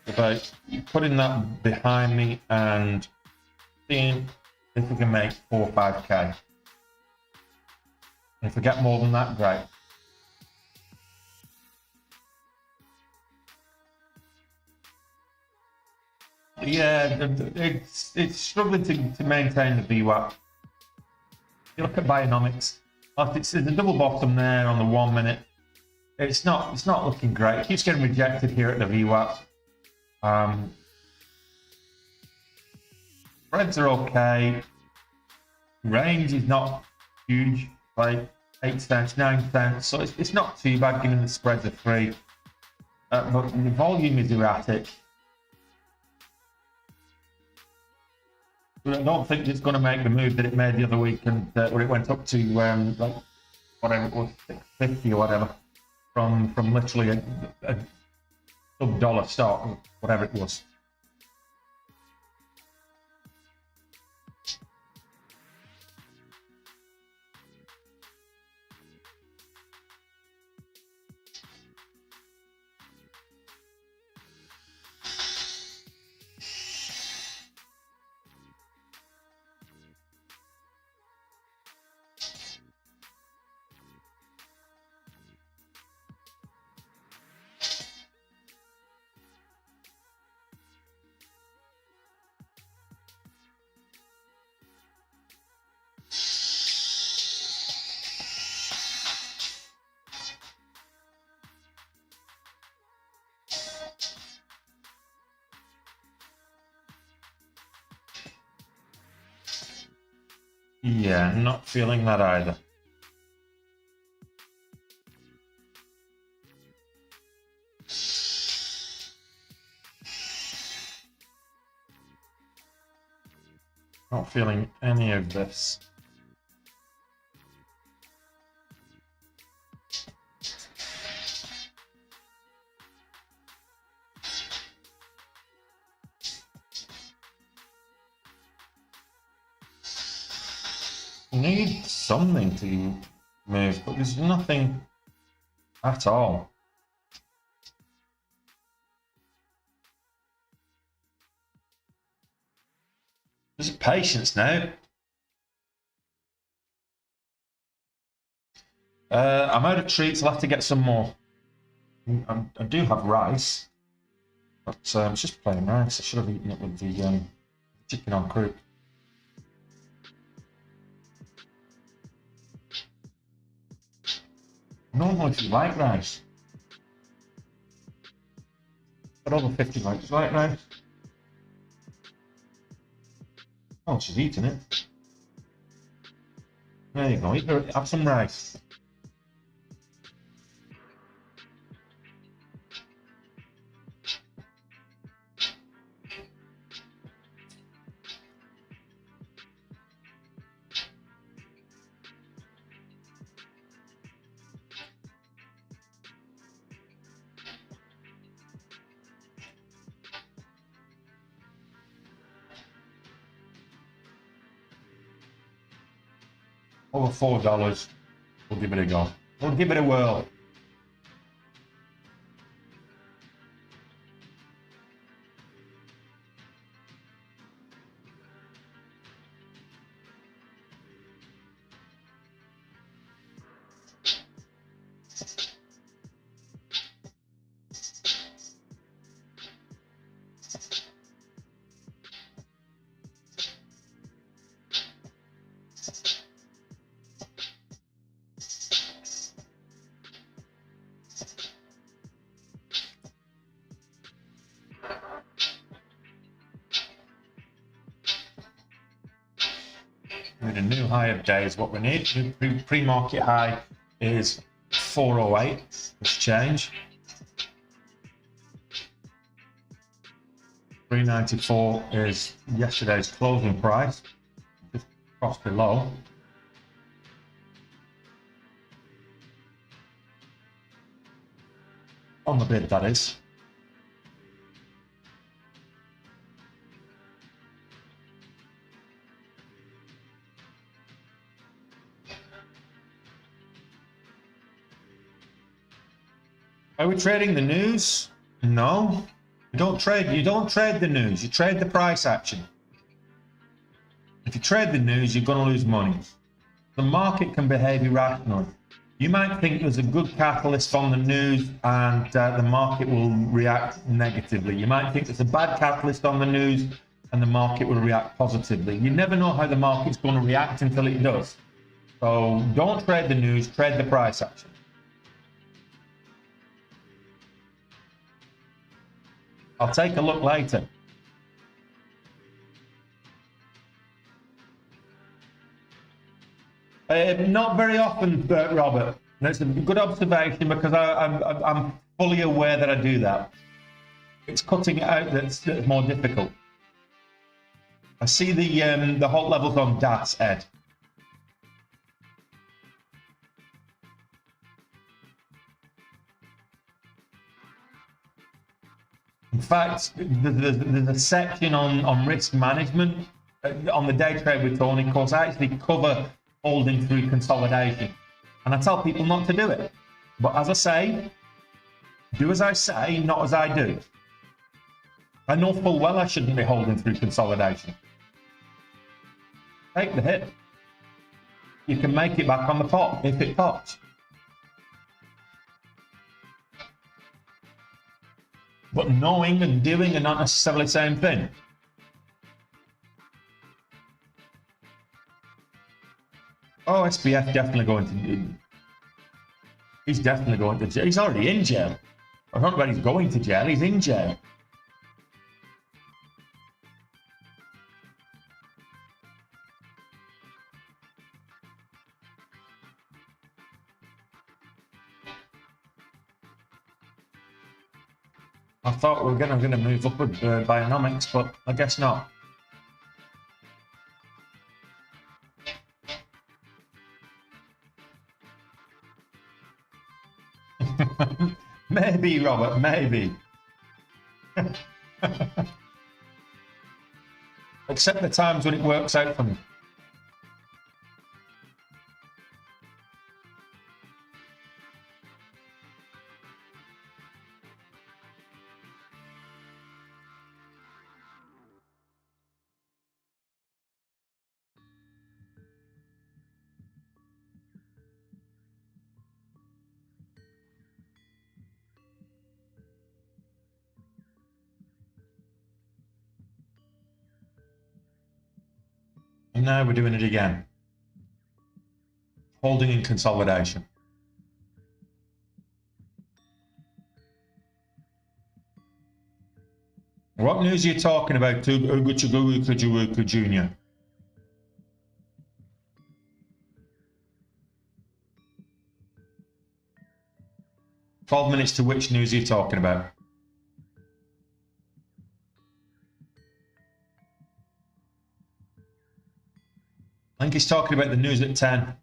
About putting that behind me and seeing if we can make 4 or 5k. If we get more than that, great. Yeah, it's struggling to maintain the VWAP. You look at Bionomics, there's a double bottom there on the 1 minute. It's not looking great. It keeps getting rejected here at the VWAP. Spreads are okay. Range is not huge, like 8 cents, 9 cents, so it's not too bad given the spreads are free. But the volume is erratic. But I don't think it's going to make the move that it made the other week, and where it went up to like whatever it was, 650 or whatever, from literally a sub-dollar stock, whatever it was. Yeah, not feeling that either. Not feeling any of this. Need something to move, but there's nothing at all. Just patience now. I'm out of treats. I'll have to get some more. I do have rice, but I'm just plain rice. I should have eaten it with the chicken on crook. Normally, if you like rice, but over 50 likes like rice. Oh, she's eating it. There you go. Have some rice. Over $4. We'll give it a go. We'll give it a whirl. With a new high of day is what we need. New pre-market high is 408. Let's change. 394 is yesterday's closing price. Just crossed below. On the bid, that is. Are we trading the news? No. You don't trade the news, you trade the price action. If you trade the news, you're going to lose money. The market can behave irrationally. You might think there's a good catalyst on the news and the market will react negatively. You might think there's a bad catalyst on the news and the market will react positively. You never know how the market's going to react until it does. So don't trade the news, trade the price action. I'll take a look later. Not very often, Robert. That's a good observation because I'm fully aware that I do that. It's cutting it out that's more difficult. I see the halt levels on DAS, Ed. In fact, there's a section on risk management on the day trade with Tony. Of course, I actually cover holding through consolidation, and I tell people not to do it. But as I say, do as I say, not as I do. I know full well I shouldn't be holding through consolidation. Take the hit. You can make it back on the pot if it pops. But knowing and doing are not necessarily the same thing. Oh, SBF definitely going to... He's definitely going to jail. He's already in jail. I don't know about he's going to jail. He's in jail. I thought we were going to move up with Bionomics, but I guess not. Maybe, Robert, maybe. Except the times when it works out for me. And now we're doing it again. Holding in consolidation. What news are you talking about, Uguchuguka Jr.? "12 minutes to which news are you talking about?" I think he's talking about the news at 10.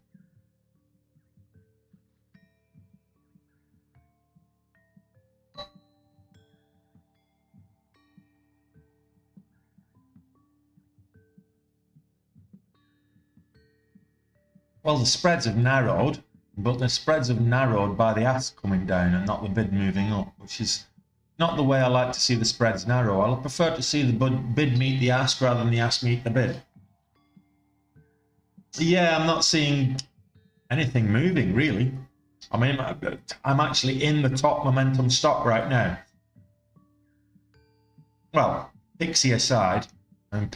Well, the spreads have narrowed, but the spreads have narrowed by the ask coming down and not the bid moving up, which is not the way I like to see the spreads narrow. I prefer to see the bid meet the ask rather than the ask meet the bid. Yeah, I'm not seeing anything moving, really. I mean, I'm actually in the top momentum stock right now. Well, Pixie aside, and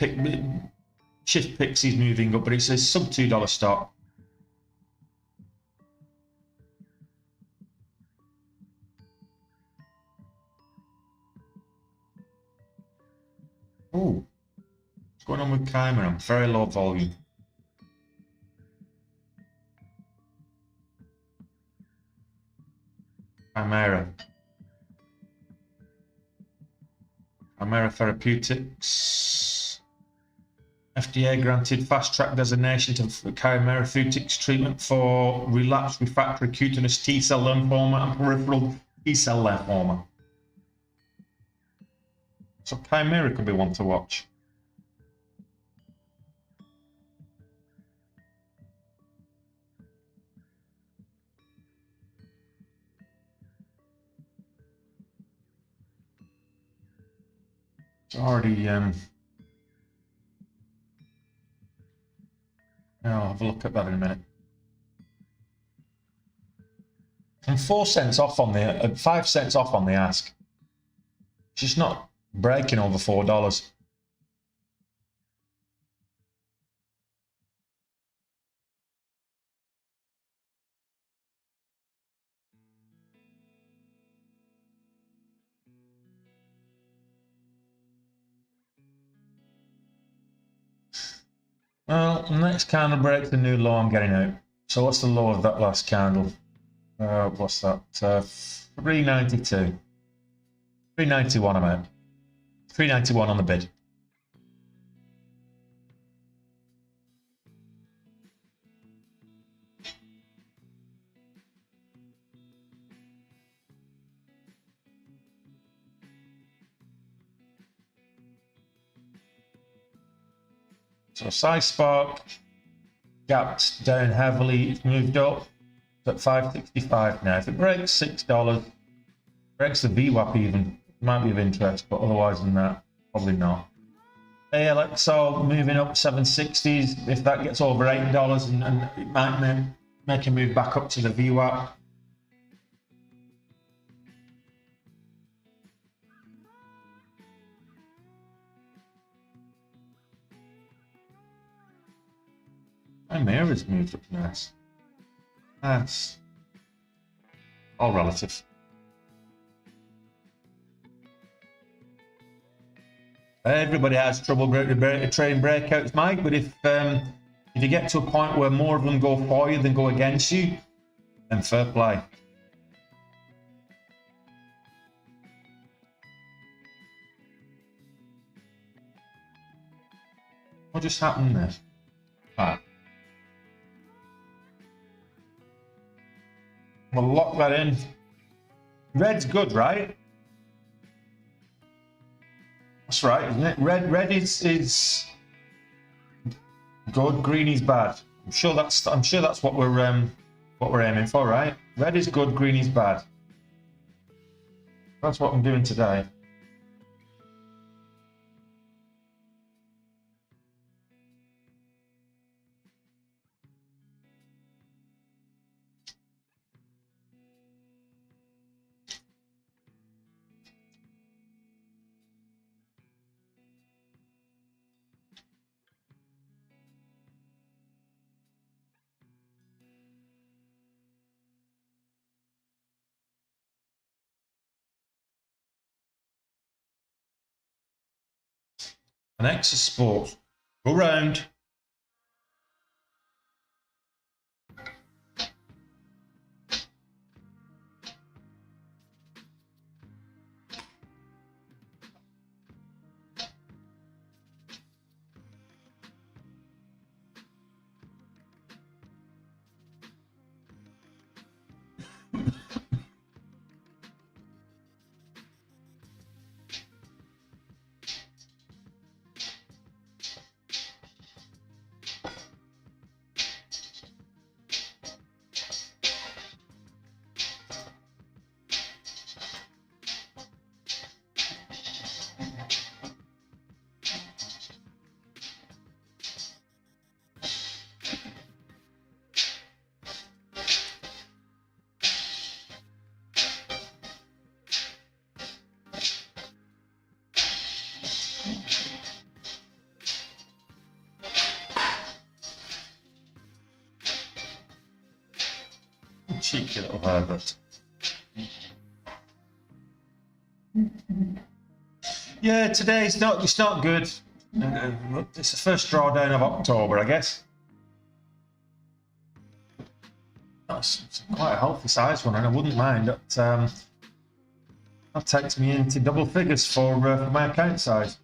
Shift Pixie's moving up, but it's a sub $2 stock. Oh, what's going on with Chimera? I'm very low volume. Chimera Therapeutics. FDA granted fast track designation to Chimera Therapeutics treatment for relapsed refractory cutaneous T-cell lymphoma and peripheral T-cell lymphoma. So Chimera could be one to watch. It's already I'll have a look at that in a minute. And 4 cents off on the 5 cents off on the ask. It's just not breaking over $4. Well, next candle breaks the new low I'm getting out. So what's the low of that last candle? What's that? 392. 391 I'm out. 391 on the bid. So size spark gapped down heavily. It's moved up. It's at 565 now. If it breaks $6, breaks the VWAP even, it might be of interest, but otherwise than that, probably not. ALXO moving up 760s. If that gets over $8, and it might make a move back up to the VWAP. Chimera's moved up nice. That's all relative. Everybody has trouble trading breakouts, Mike, but if you get to a point where more of them go for you than go against you, then fair play. What just happened there? Ah. We'll lock that in. Red's good, right? That's right, isn't it? Red is good. Green is bad. I'm sure that's what we're aiming for, right? Red is good. Green is bad. That's what I'm doing today. Nexus Sports. Go round. Cheeky little Herbert. Yeah, today it's not good. It's the first drawdown of October, I guess. That's quite a healthy size one, and I wouldn't mind that. That takes me into double figures for my account size.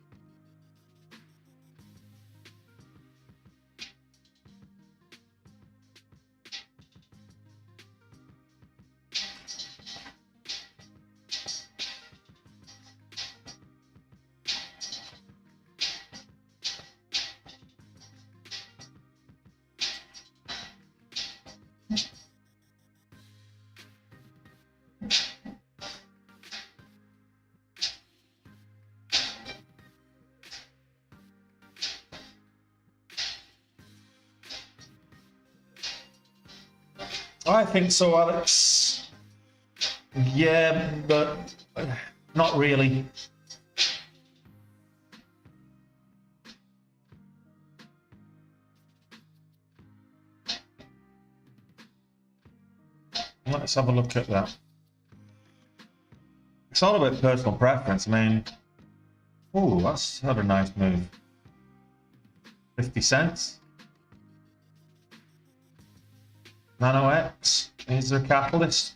I think so, Alex. Yeah, but not really. Let's have a look at that. It's all about personal preference. I mean, oh, that's had a nice move. 50 cents. Nano X, is there a catalyst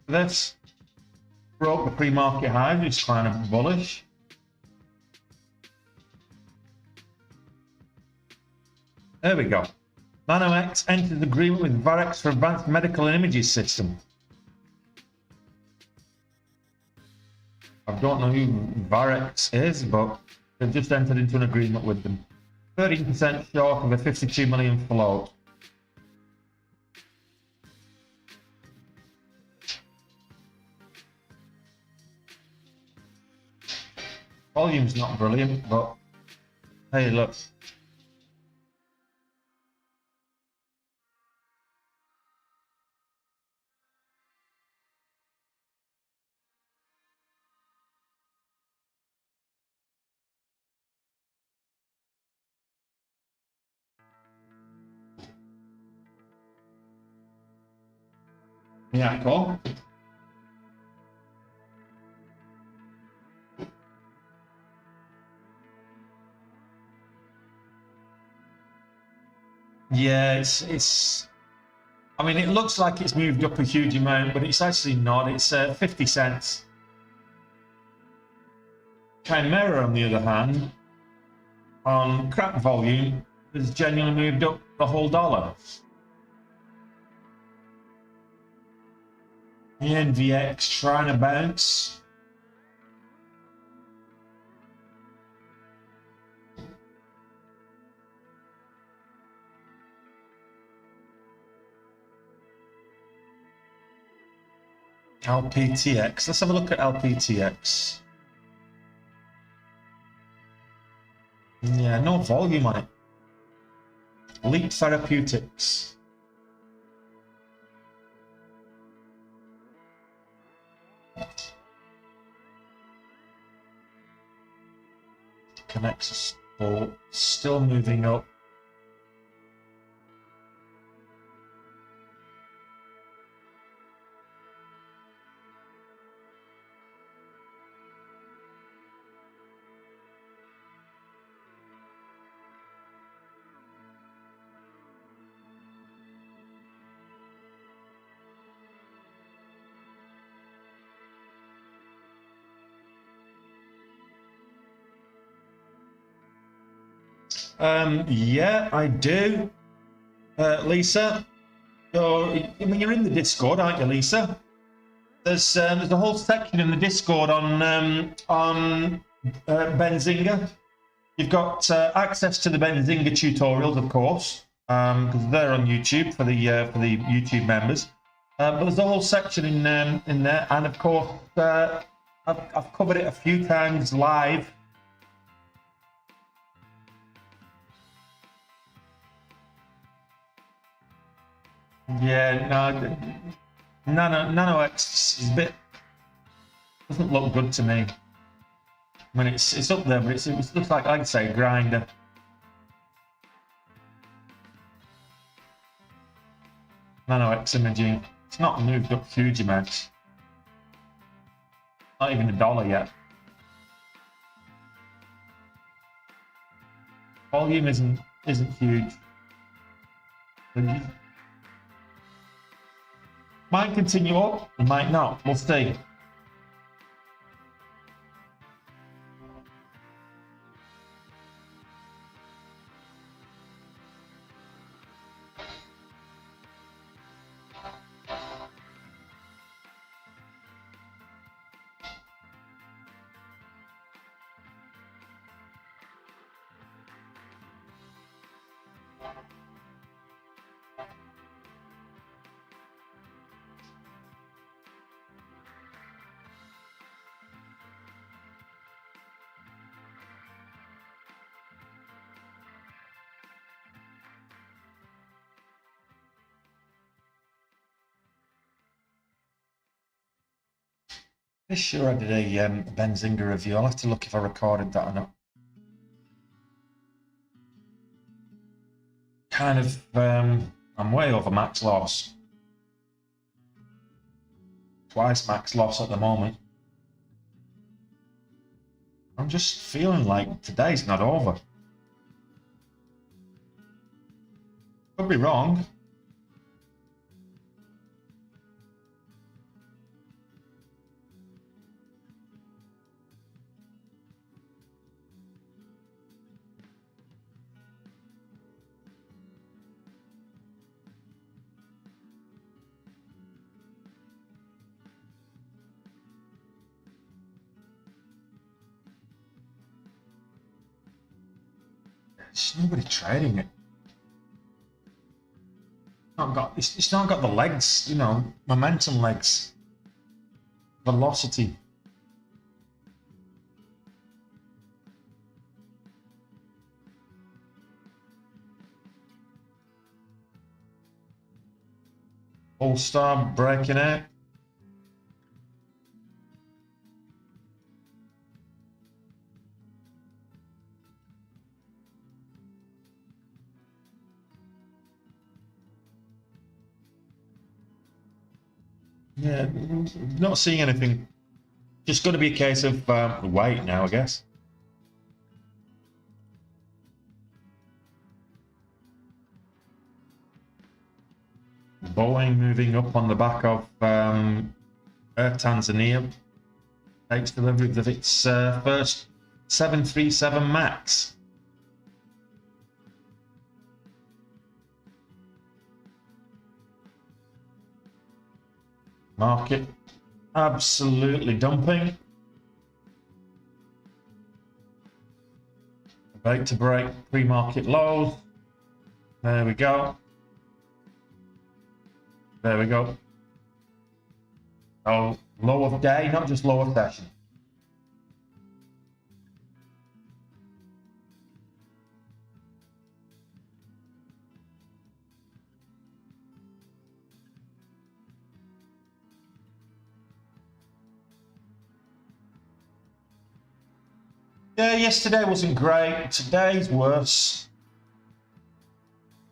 for this? Broke the pre-market high, just kind of bullish. There we go. Nano X entered agreement with Varex for advanced medical and images system. I don't know who Varex is, but they've just entered into an agreement with them. 13% short of a 52 million float. Volume's not brilliant, but hey, look. Yeah, cool. Yeah, it's. I mean, it looks like it's moved up a huge amount, but it's actually not. It's 50 cents. Chimera, on the other hand, on crap volume, has genuinely moved up the whole dollar. The NVX trying to bounce. LPTX. Let's have a look at LPTX. Yeah, no volume on it. Leap Therapeutics. Connexus Sport still moving up. Yeah, I do. Lisa, you're in the Discord, aren't you, Lisa? There's a whole section in the Discord on Benzinga. You've got access to the Benzinga tutorials, of course, because they're on YouTube for the YouTube members. But there's a whole section in there, and of course, I've covered it a few times live. Yeah, no, Nano X is a bit, doesn't look good to me. I mean, it's up there, but it looks like, I'd say, a grinder. Nano X imaging. It's not moved up huge amounts. Not even $1 yet. Volume isn't huge. Might continue up, it might not. We'll see. I'm sure I did a Benzinga review. I'll have to look if I recorded that or not. Kind of, I'm way over max loss. Twice max loss at the moment. I'm just feeling like today's not over. Could be wrong. There's nobody trading it. It's not got the legs, you know, momentum legs, velocity. All star breaking it. Yeah, not seeing anything. Just going to be a case of wait now, I guess. Boeing moving up on the back of Air Tanzania takes delivery of its first 737 MAX. Market absolutely dumping. About to break pre-market lows. There we go. There we go. Oh, low of day, not just low of session. Yeah, yesterday wasn't great. Today's worse.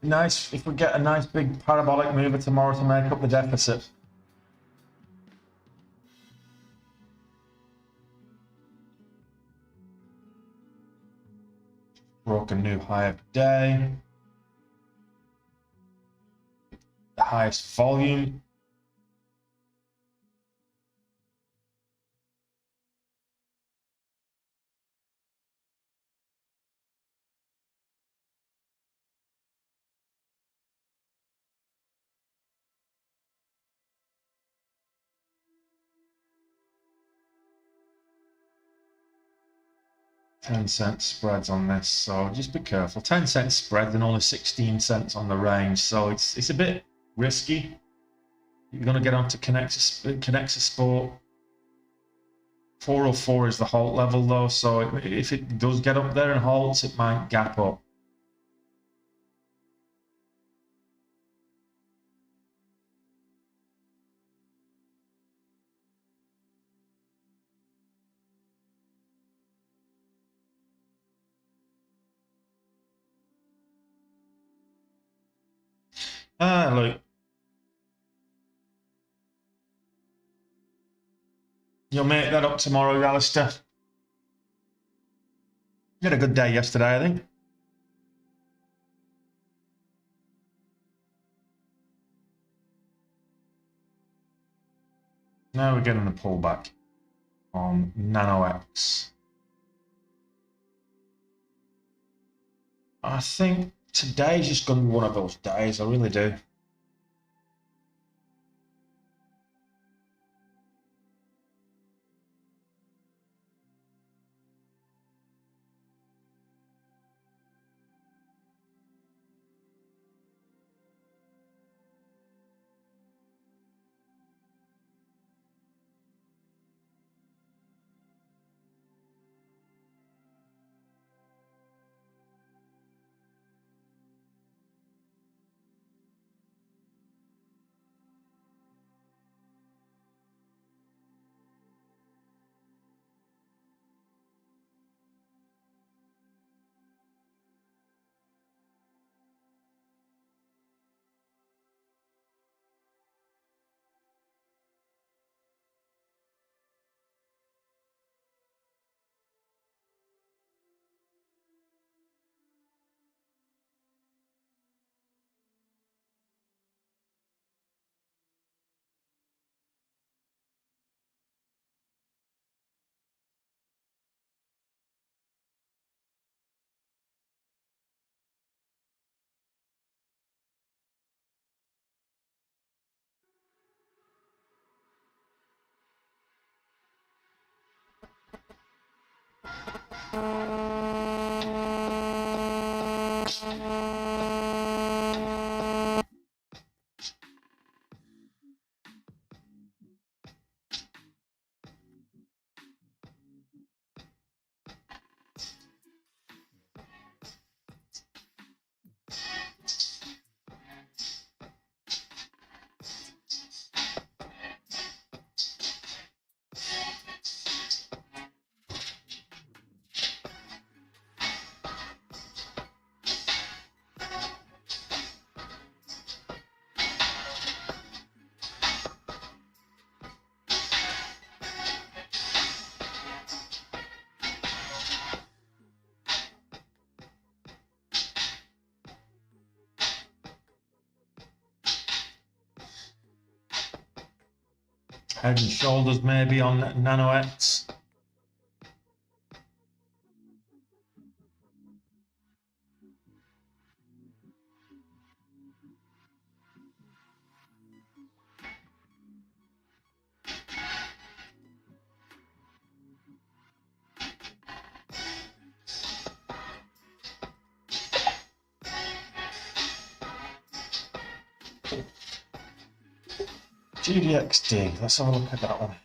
Nice if we get a nice big parabolic mover tomorrow to make up the deficit. Broke a new high of the day. The highest volume. 10-cent spreads on this, so just be careful. 10-cent spread and only 16 cents on the range, so it's a bit risky. You're going to get onto Connexa Sport. 404 is the halt level though, so if it does get up there and halts, it might gap up. Look. You'll make that up tomorrow, Alistair. You had a good day yesterday, I think. Now we're getting a pullback on NanoX. I think today's just going to be one of those days, I really do. Head and shoulders maybe on NanoX. GDXD, let's have a look at that one.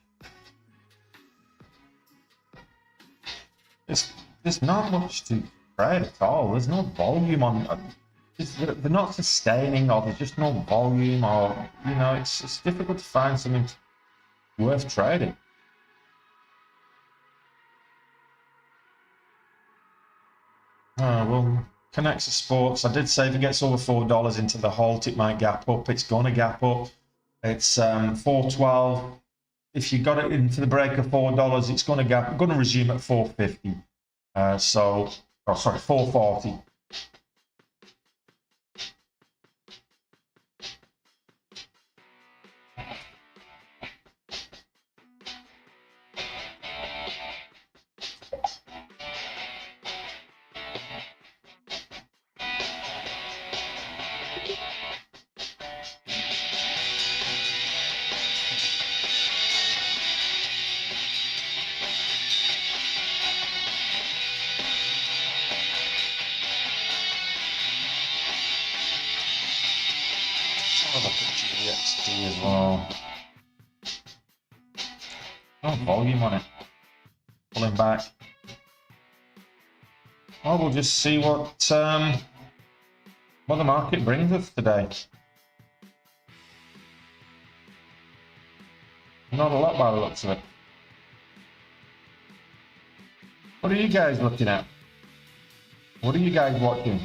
There's not much to trade at all. There's no volume on. They're not sustaining, or there's just no volume, or it's difficult to find something worth trading. Well, Connexa Sports. I did say if it gets over $4 into the halt, it might gap up. It's going to gap up. It's 412. If you got it into the break of $4, it's going to resume at 450. Sorry, 440. USD as well. No volume on it. Pulling back. Well, we'll just see what the market brings us today. Not a lot by the looks of it. What are you guys looking at? What are you guys watching?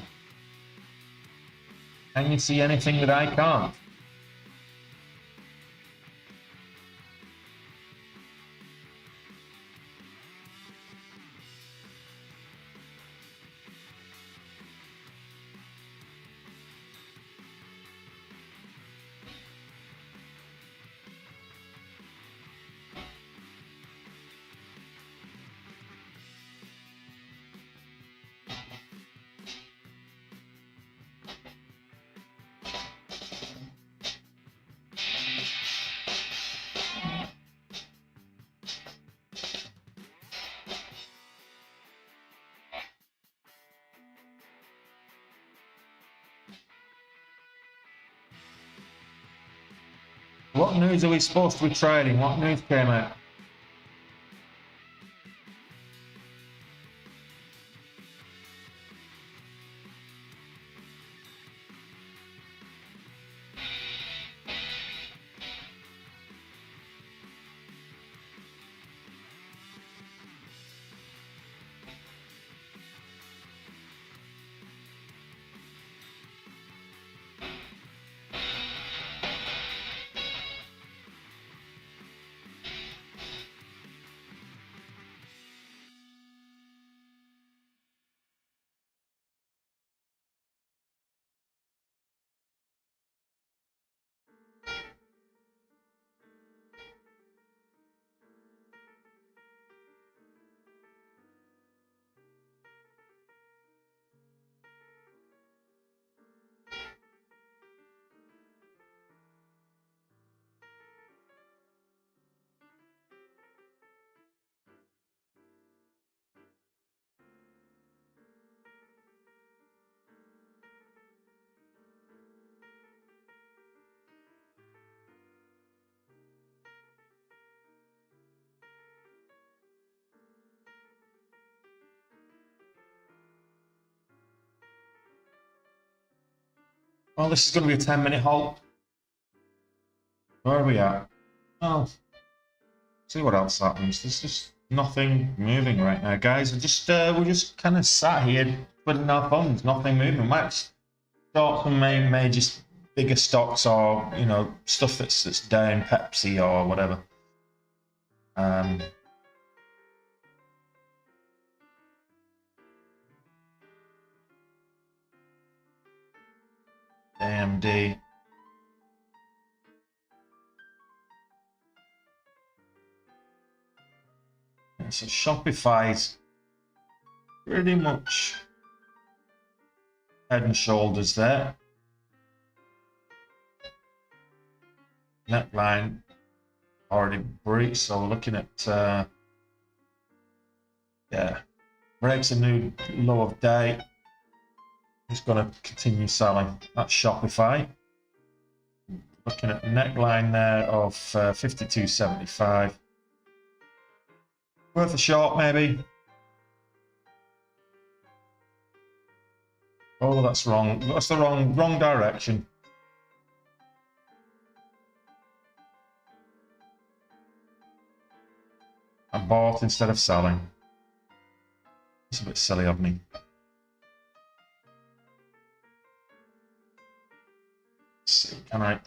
Can you see anything that I can't? What news are we supposed to be trading? What news came out? Well, this is going to be a 10-minute halt. Where are we at? Oh, see what else happens. There's just nothing moving right now, guys. We're just kind of sat here twiddling our thumbs. Nothing moving. Might start some major bigger stocks, or stuff that's down, Pepsi or whatever. AMD. So Shopify's pretty much head and shoulders there. Neckline already breached, so we're looking at yeah, breaks a new low of day. Just going to continue selling. That's Shopify. Looking at the neckline there of 52.75. Worth a short, maybe. Oh, that's wrong. That's the wrong direction. I bought instead of selling. It's a bit silly of me. Let's see, can I?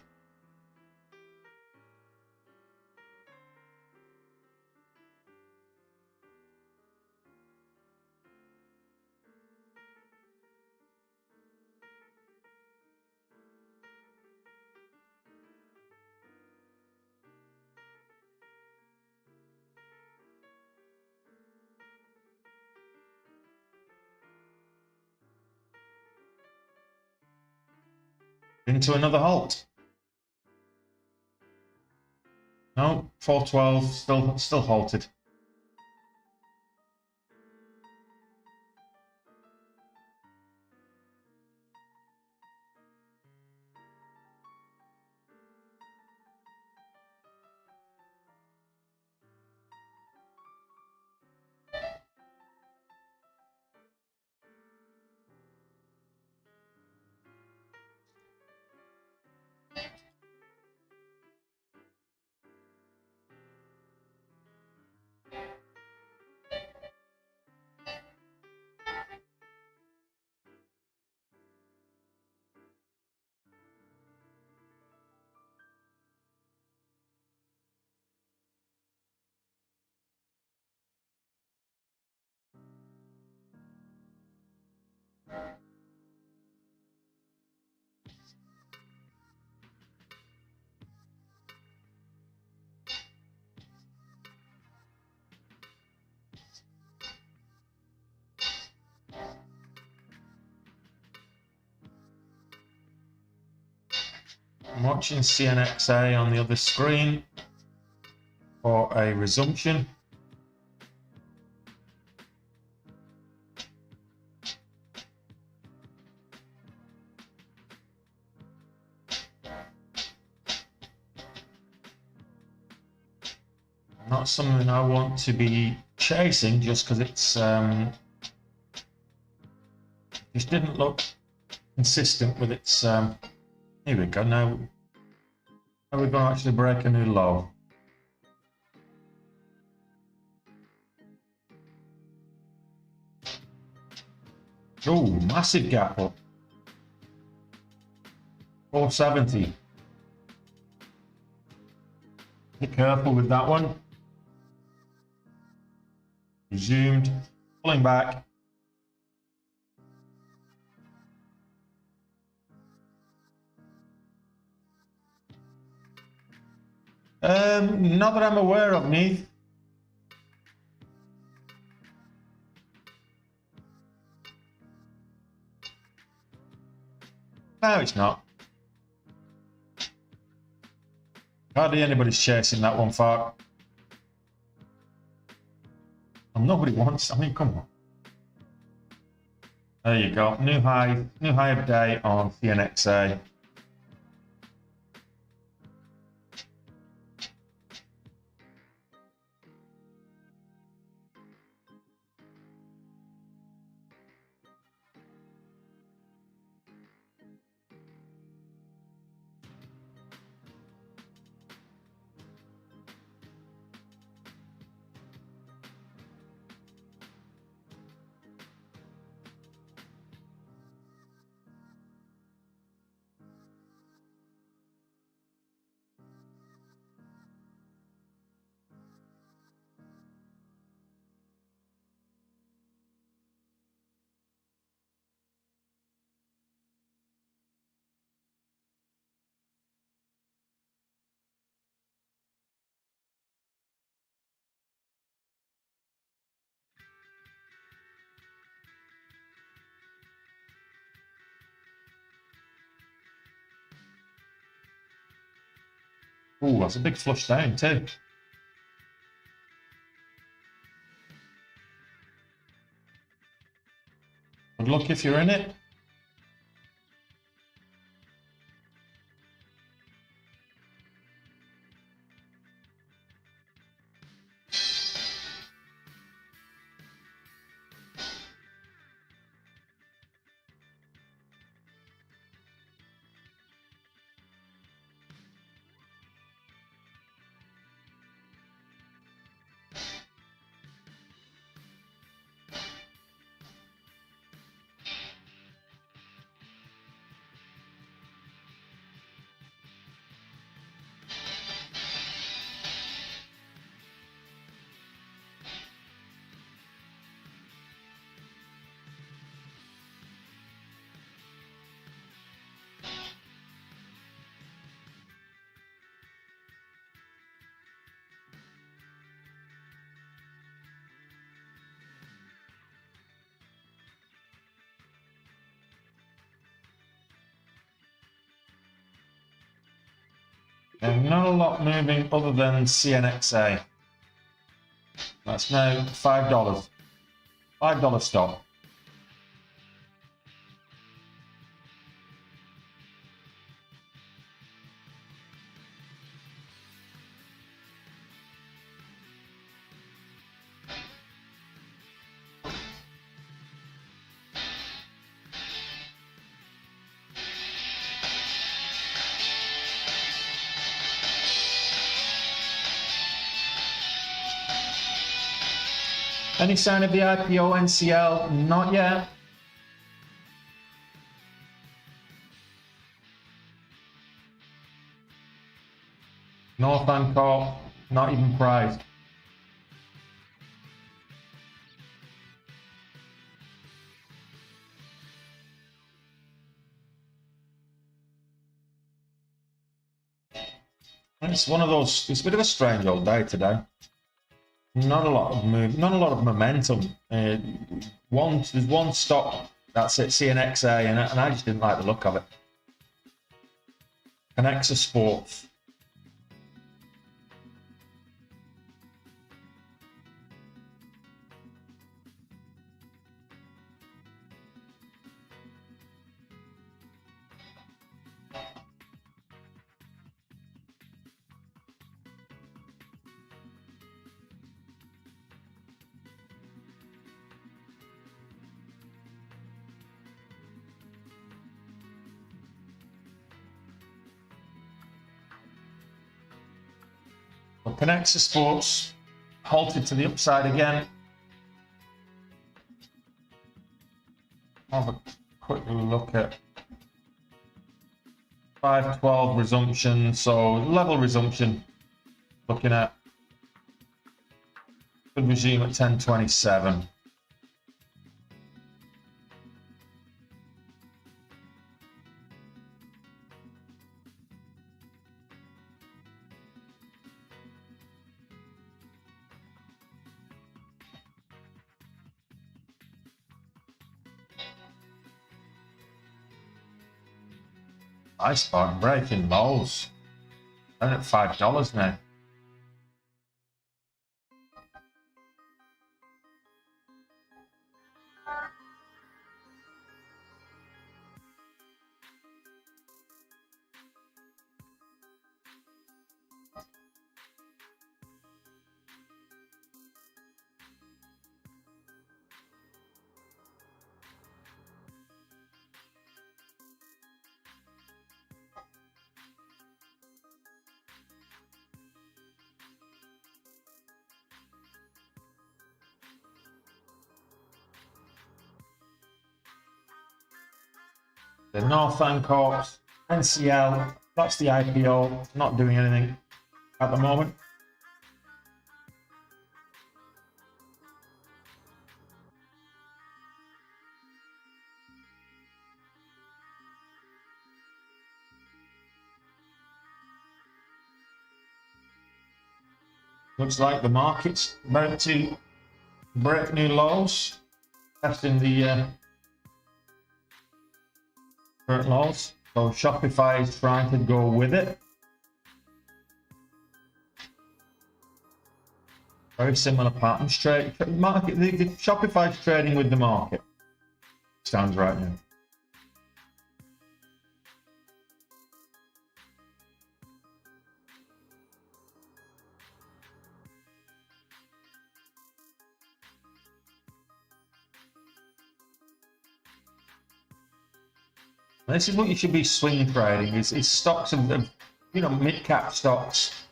Into another halt. No, 412 still halted. I'm watching CNXA on the other screen for a resumption. Not something I want to be chasing just because it's just didn't look consistent with its here we go. Now we're going to actually break a new low. Oh, massive gap up. 470. Be careful with that one. Resumed, pulling back. Not that I'm aware of, Neith. No, it's not. Hardly anybody's chasing that one far. And nobody wants, I mean, come on. There you go. New high of day on CNXA. Ooh, that's a big flush down too. Good luck if you're in it. And not a lot moving other than CNXA. That's now $5. $5 stock. Any sign of the IPO NCL? Not yet. North Anchor, not even priced. It's one of those, it's a bit of a strange old day today. Not a lot of move, not a lot of momentum. There's one stock, that's it, CNXA, and I just didn't like the look of it. Connexa Sports. Well, Connexa Sports halted to the upside again. Have a quick look at 512 resumption, so level resumption. Looking at could resume at 1027. Nice bar breaking lows. Down at $5 now. The North Ancorps, NCL, that's the IPO, not doing anything at the moment. Looks like the market's about to break new lows, testing the current lows. So Shopify is trying to go with it. Very similar patterns. Market, the Shopify is trading with the market. Stands right now. This is what you should be swing trading. Is stocks of mid-cap stocks,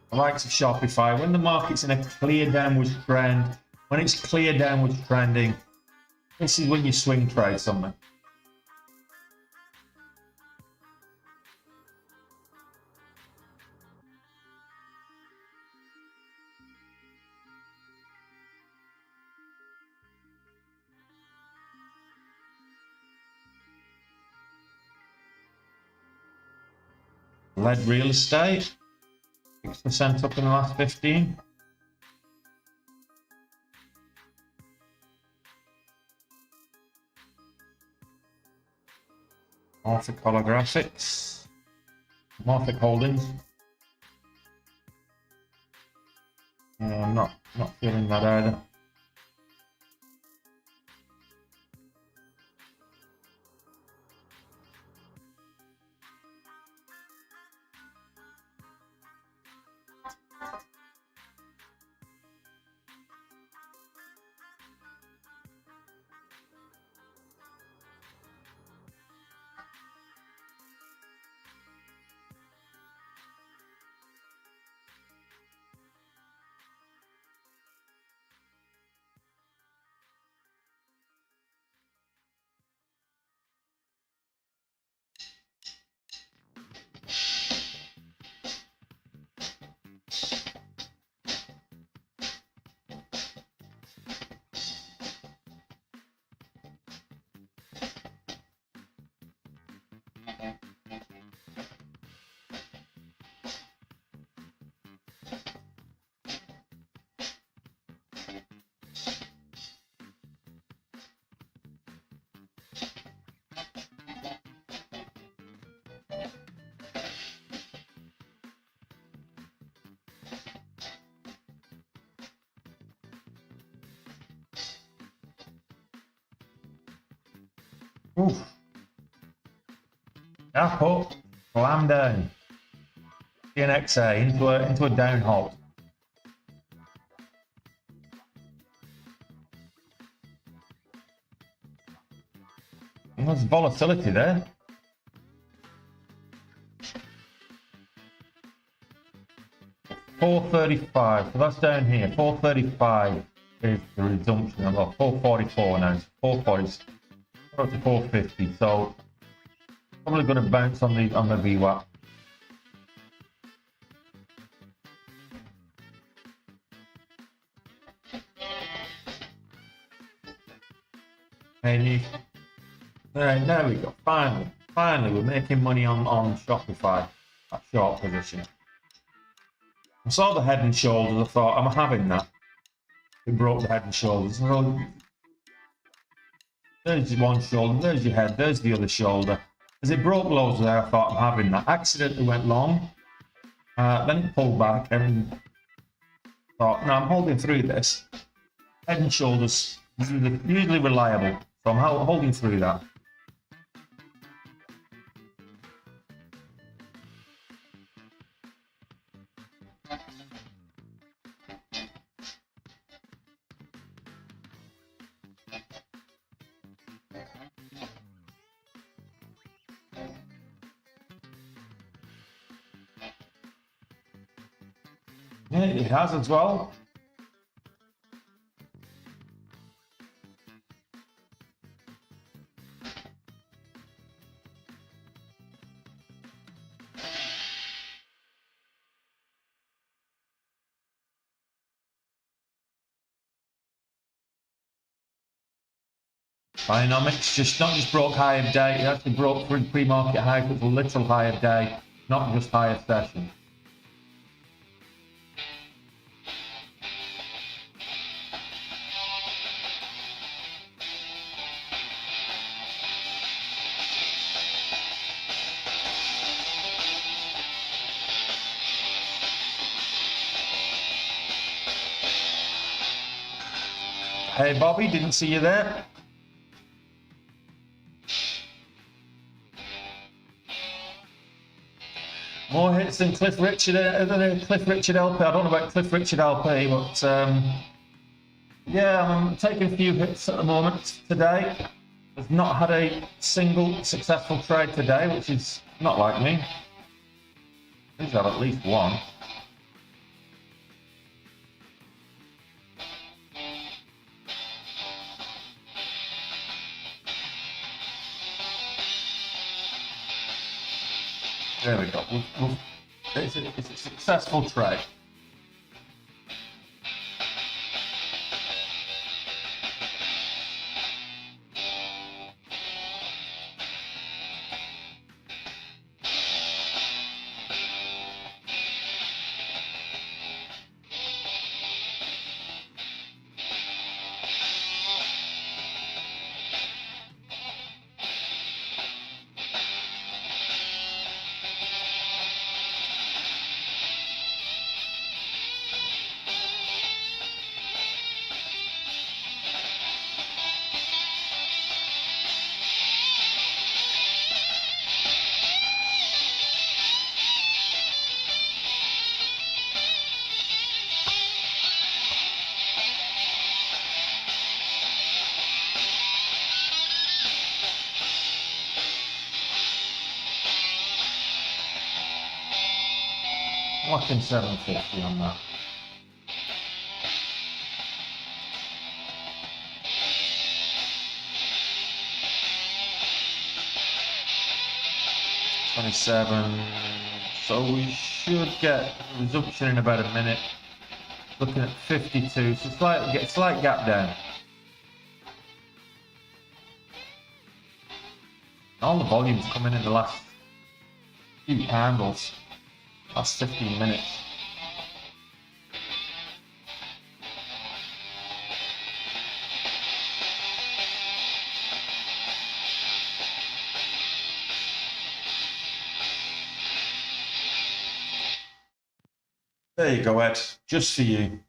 the likes of Shopify. When the market's in a clear downwards trend, when it's clear downwards trending, this is when you swing trade something. Led real estate, 6% up in the last 15. Morphic holographics, Morphic Holdings. I'm not feeling that either. Oof. Gap up, slam down. CNXA into a down halt. And there's volatility there. $4.35, so that's down here. $4.35 is the resumption. I've got $4.44 now. It's $4.40 up to $4.50. So probably going to bounce on the VWAP. And there we go. Finally, we're making money on Shopify. That short position. I saw the head and shoulders. I thought, I'm having that. It broke the head and shoulders. So there's one shoulder, there's your head, there's the other shoulder. As it broke loads there, I thought, I'm having that. Accidentally went long. Then it pulled back and thought, no, I'm holding through this. Head and shoulders, usually reliable. So I'm holding through that. Yeah, it has as well. Bionomics not just broke high of day, it actually broke through pre-market high, so it's a literal high of day, not just high of session. Hey Bobby, didn't see you there. More hits than Cliff Richard LP. I don't know about Cliff Richard LP, but yeah, I'm taking a few hits at the moment today. I've not had a single successful trade today, which is not like me. I think I've at least one. There we go. It's a successful trade. Locking 750 on that. $27. So we should get a resumption in about a minute. Looking at 52. So slight gap down. All the volume's coming in the last few candles. Last 15 minutes. There you go, Ed. Just for you.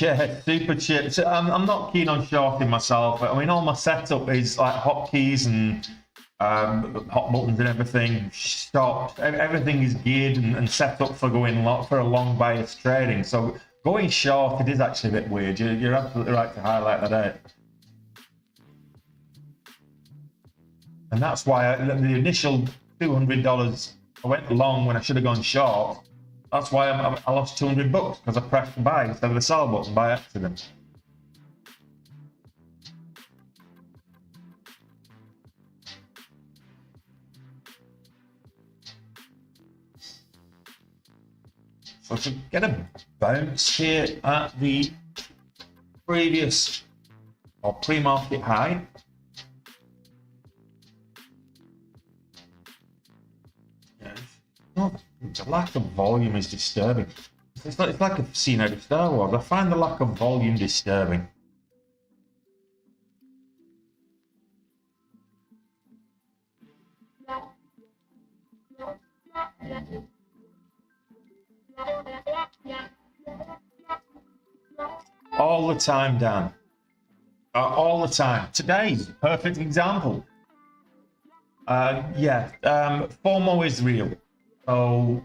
Yeah, super chips. I'm not keen on shorting myself. I mean, all my setup is like hotkeys and hot buttons and everything. Stopped. Everything is geared and set up for going for a long bias trading. So going short, it is actually a bit weird. You're absolutely right to highlight that out. And that's why the initial $200 I went long when I should have gone short. That's why I lost 200 bucks, because I pressed buy instead of the sell button by accident. So to get a bounce here at the previous or pre-market high, the lack of volume is disturbing. It's like I've seen out of Star Wars. I find the lack of volume disturbing. All the time, Dan. All the time. Today's a perfect example. FOMO is real. So,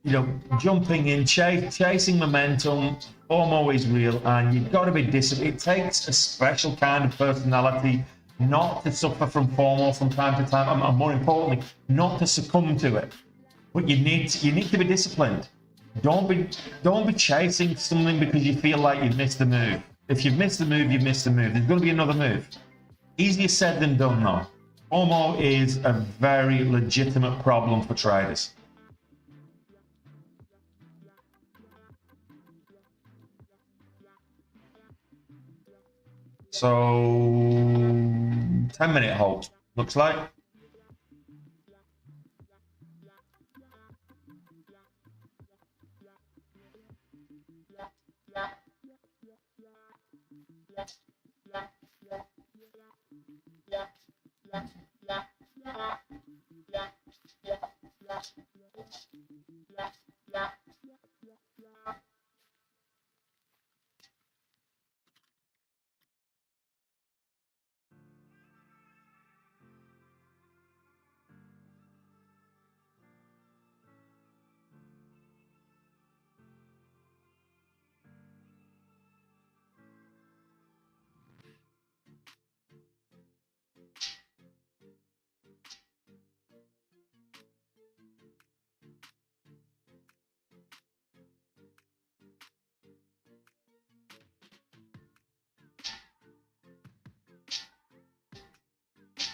you know, jumping in, chasing momentum, FOMO is real, and you've got to be disciplined. It takes a special kind of personality not to suffer from FOMO from time to time, and more importantly, not to succumb to it. But you need to be disciplined. Don't be chasing something because you feel like you've missed the move. If you've missed the move, you've missed the move. There's going to be another move. Easier said than done, though. FOMO is a very legitimate problem for traders. So 10-minute hold, looks like.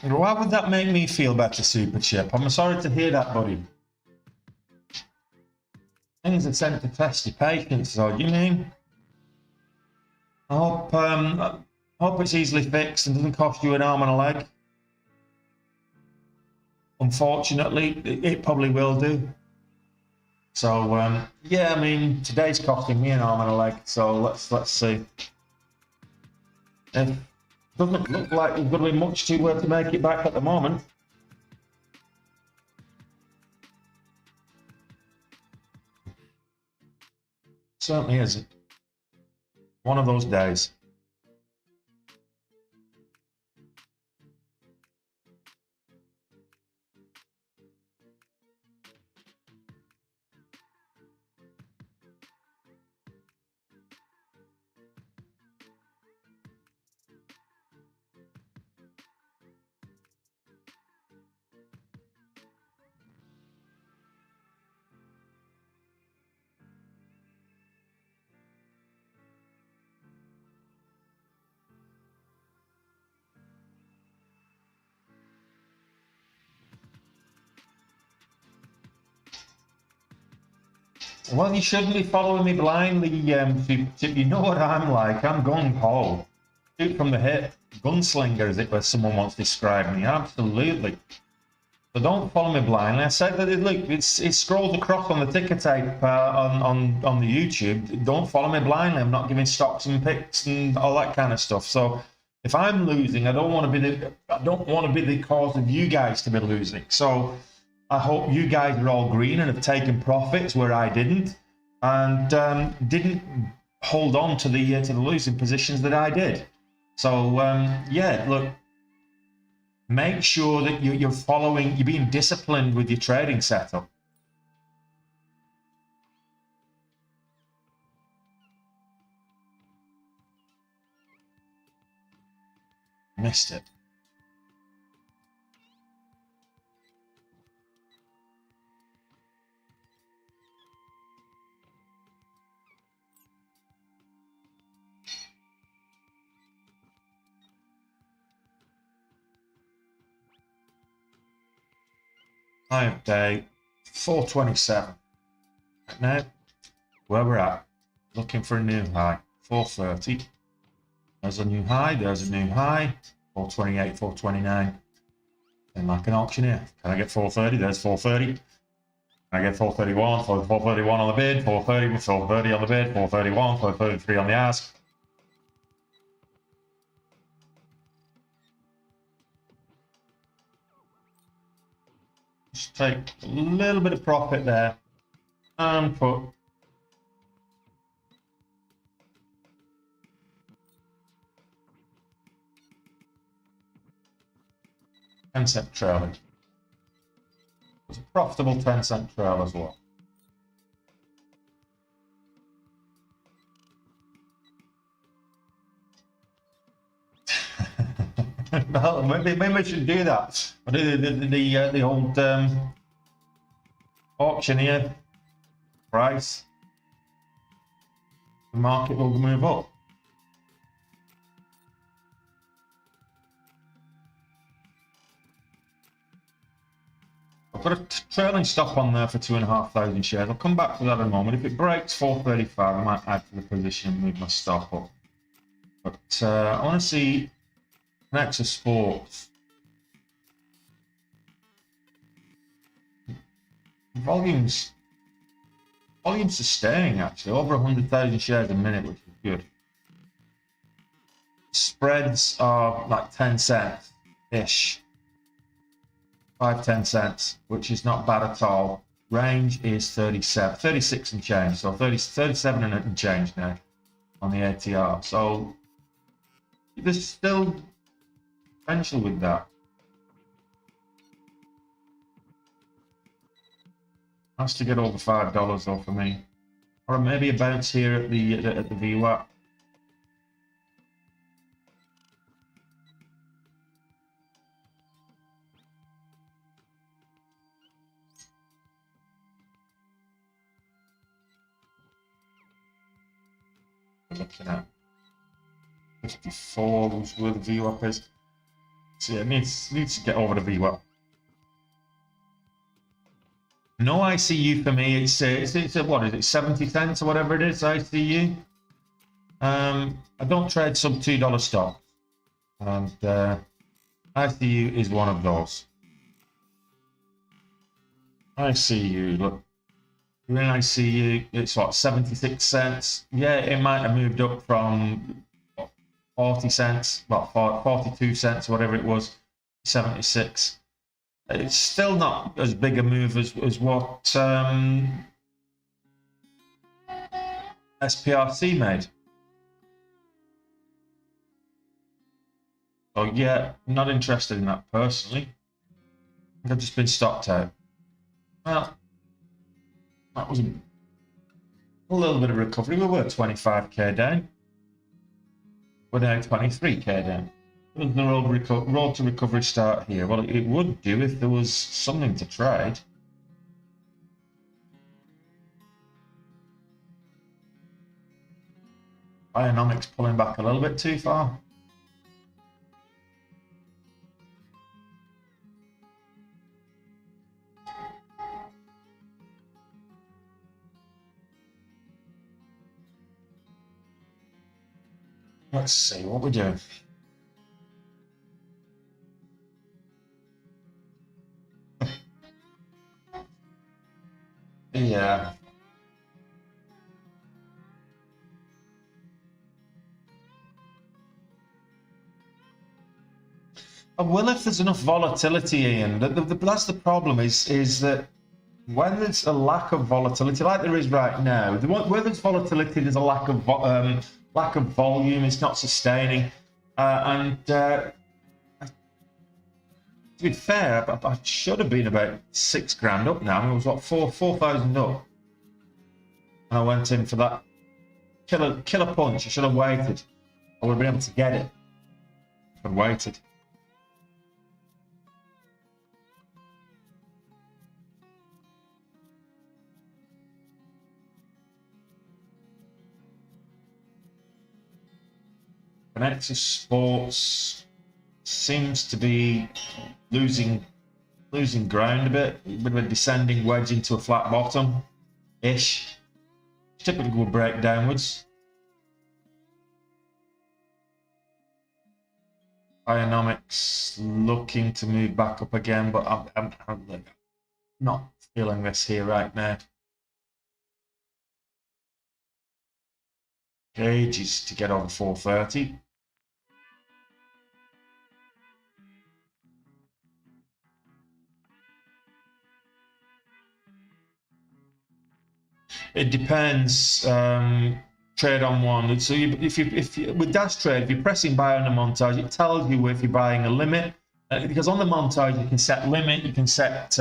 Why would that make me feel better, Super Chip? I'm sorry to hear that, buddy. Things are sent to test your patience, so you mean? I hope it's easily fixed and doesn't cost you an arm and a leg. Unfortunately, it probably will do. So yeah, I mean, today's costing me an arm and a leg. So let's see. It doesn't look like there's going to be much to make it back at the moment. Certainly isn't. One of those days. Well, you shouldn't be following me blindly, you know what I'm like. I'm gung-ho. Shoot from the hip. Gunslinger, as it was someone once described me. Absolutely. So don't follow me blindly. I said that, look, it scrolls across on the ticker tape on the YouTube. Don't follow me blindly. I'm not giving stocks and picks and all that kind of stuff. So if I'm losing, I don't want to be the cause of you guys to be losing. So I hope you guys are all green and have taken profits where I didn't, and didn't hold on to the losing positions that I did. So yeah, look, make sure that you're following, you're being disciplined with your trading setup. Missed it. High of day, 427. Right now, where we're at, looking for a new high, 430. There's a new high, there's a new high, 428, 429. And like an auctioneer, can I get 430? There's 430. Can I get 431? 431 on the bid, 430, 430 on the bid, 431, 433 on the ask. Just take a little bit of profit there and put $0.10 trail. It's a profitable 10-cent trail as well. Well, maybe we should do that. I do the old auctioneer price. The market will move up. I've got a trailing stop on there for 2,500 shares. I'll come back to that in a moment. If it breaks 435, I might add to the position and move my stop up. But I want to see Nexus Sports. Volumes are staying actually, over 100,000 shares a minute, which is good. Spreads are like 10 cents-ish. 5-10 cents, which is not bad at all. Range is 36 and change, so 37 and change now on the ATR. So there's still potential with that. Has to get over $5 though for me, or maybe a bounce here at the VWAP. Looking at 54 was where the VWAP is. So yeah, it needs to get over the VWAP. No ICU for me. It's what is it, 70 cents or whatever it is, ICU. I don't trade sub $2 stocks, and ICU is one of those. ICU, look. You're in ICU, it's what, 76 cents? Yeah, it might have moved up from 40 cents, well, 42 cents, whatever it was, 76. It's still not as big a move as what SPRC made. So yeah, not interested in that personally. I've just been stopped out. Well, that was a little bit of recovery. We were 25k down. We're now 23k down. Does the road to recovery start here? Well, it would do if there was something to trade. Bionomics pulling back a little bit too far. Let's see what we're doing. Yeah. Well, if there's enough volatility, Ian, that's the problem is that when there's a lack of volatility, like there is right now, where there's volatility, there's a lack of volume. It's not sustaining, to be fair, I should have been about £6,000 up now. I was what 4,000 up, and I went in for that killer punch. I should have waited. I would have been able to get it. I waited. Connected Sports seems to be losing ground a bit. A bit of a descending wedge into a flat bottom ish. Typically will break downwards. Ionomics looking to move back up again, but I'm not feeling this here right now. Gauge is to get over 430. It depends. Trade on one. So if you with dash trade, if you're pressing buy on the montage, it tells you if you're buying a limit. Because on the montage you can set limit, you can set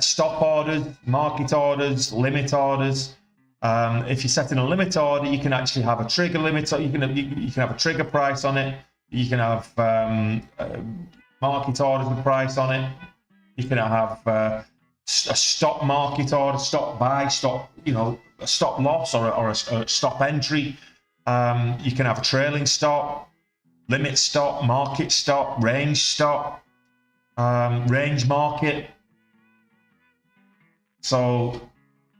stop orders, market orders, limit orders. If you're setting a limit order, you can actually have a trigger limit. You can have a trigger price on it. You can have market orders with price on it. You can have a stop market order, stop buy, stop a stop loss or a stop entry. You can have a trailing stop, limit stop, market stop, range stop, range market. So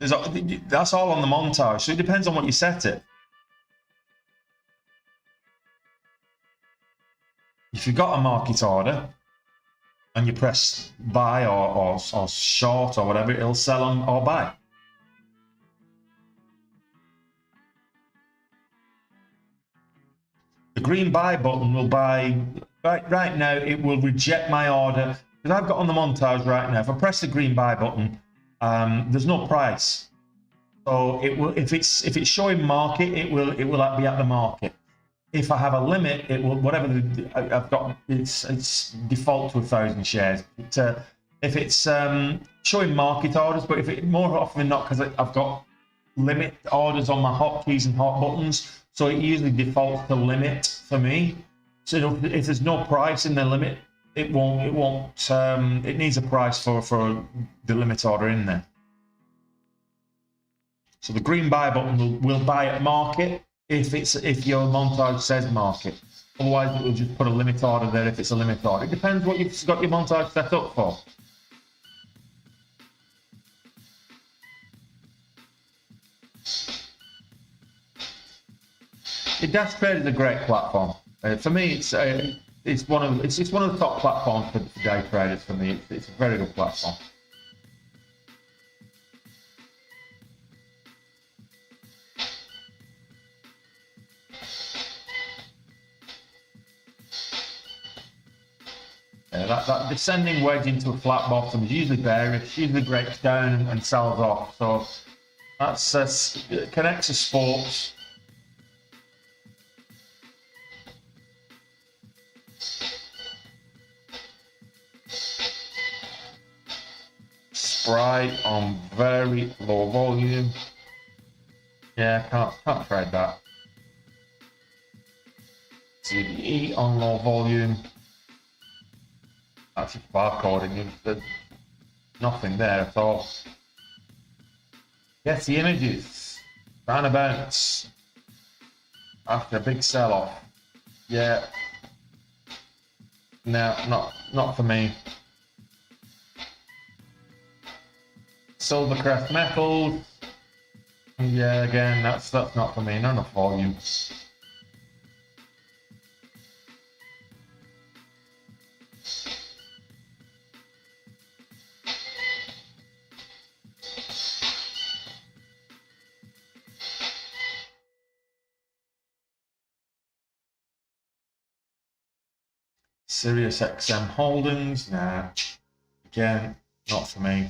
that's all on the montage. So it depends on what you set it. If you've got a market order and you press buy or short or whatever, it'll sell on or buy. The green buy button will buy, right now it will reject my order, because I've got on the montage right now, if I press the green buy button, there's no price. So it will, if it's showing market, it will be at the market. If I have a limit, it will, whatever I've got, it's default to 1,000 shares. If it's showing market orders, but if it more often than not, because I've got limit orders on my hotkeys and hot buttons, so it usually defaults to limit for me. So if there's no price in the limit, it needs a price for the limit order in there. So the green buy button will buy at market if your montage says market. Otherwise, it will just put a limit order there if it's a limit order. It depends what you've got your montage set up for. The Dash Trade is a great platform. For me, it's one of the top platforms for day traders. For me, it's a very good platform. That descending wedge into a flat bottom is usually bearish, usually breaks down and sells off. So that's connects to sports. Sprite on very low volume. Yeah, can't trade that. CDE on low volume. That's just barcoding. There's nothing there at all. Yes, the images. Trying to bounce after a big sell-off. Yeah. No, not for me. Silvercrest Metals. Yeah, again, that's not for me. Not enough volume. Sirius XM Holdings, nah. Again, Not for me.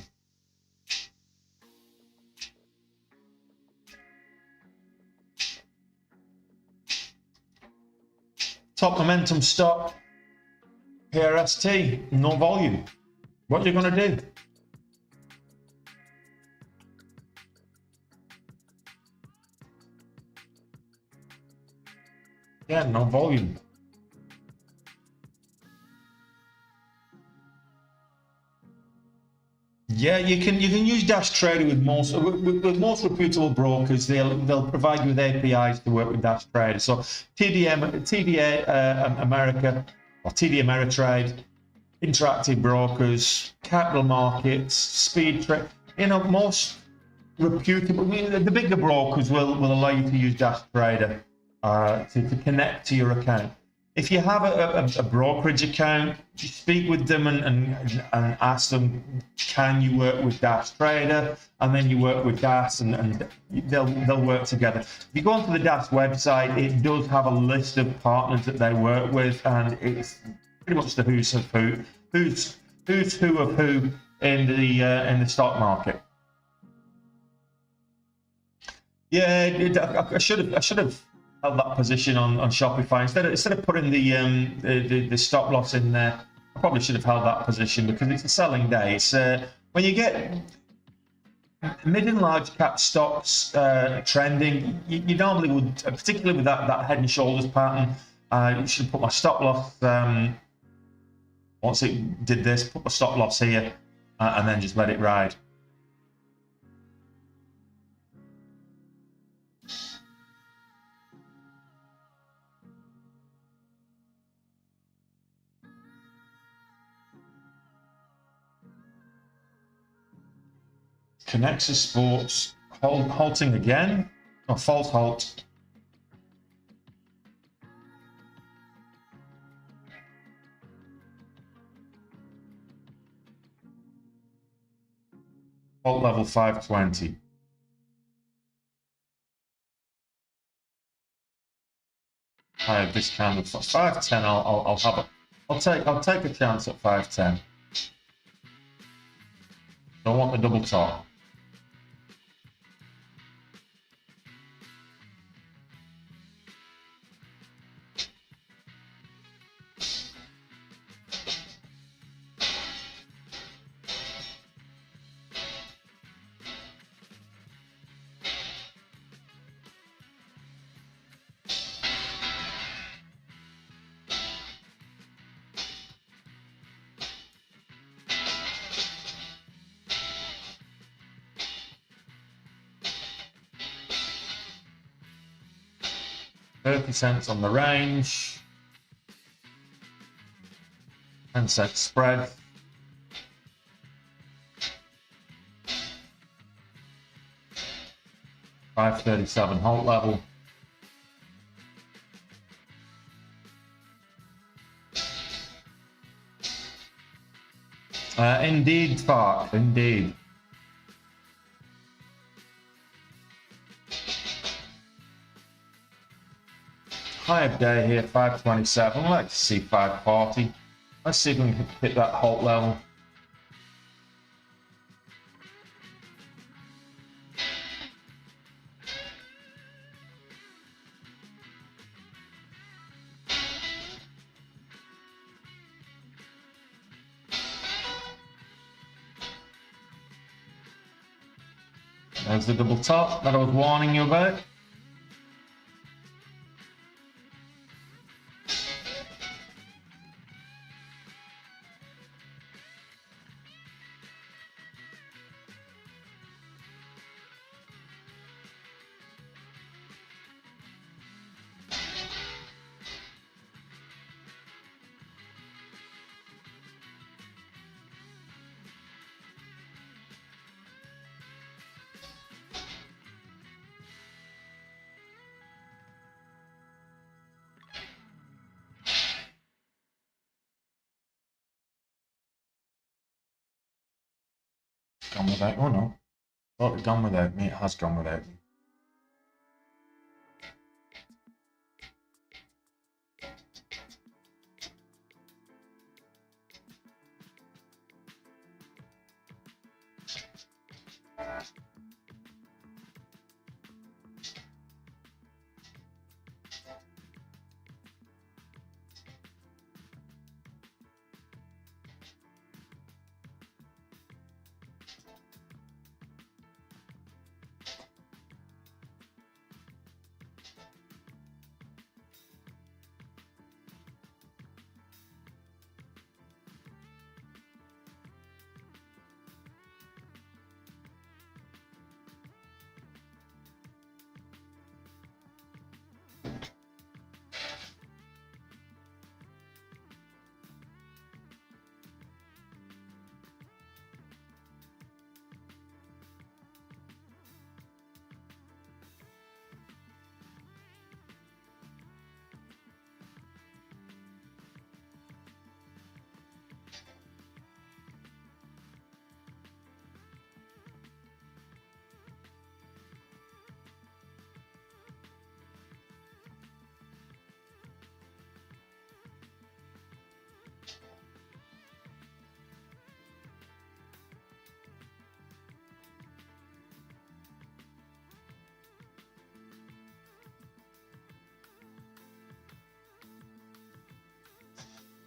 Top momentum stock, PRST, no volume. What are you going to do? Yeah, no volume. Yeah, you can use Dash Trader with most reputable brokers. They'll provide you with APIs to work with Dash Trader. So TD America or TD Ameritrade, Interactive Brokers, Capital Markets, Speed Trade. You know, most reputable. The bigger brokers will allow you to use Dash Trader to connect to your account. If you have a brokerage account, you speak with them and ask them, can you work with Dash Trader? And then you work with Dash and they'll work together. If you go onto the Dash website, it does have a list of partners that they work with, and it's pretty much the who's of who of who in the stock market. Yeah, I should have held that position on Shopify instead of putting the stop loss in there. I probably should have held that position because it's a selling day. It's when you get mid and large cap stocks trending, you normally would, particularly with that head and shoulders pattern. You should have put my stop loss once it did this. Put my stop loss here and then just let it ride. Connexa Sports halting again. Oh, false halt. Halt level 520. I have this candle for 510. I'll have it. I'll take a chance at 510. Don't want the double top. $0.30 on the range, 10-cent spread. $5.37 halt level. Indeed, Fark, indeed. High of day here, 527. I'd like to see 540. Let's see if we can hit that halt level. There's the double top that I was warning you about. Gone without, oh no, thought it had gone without me, it has gone without me.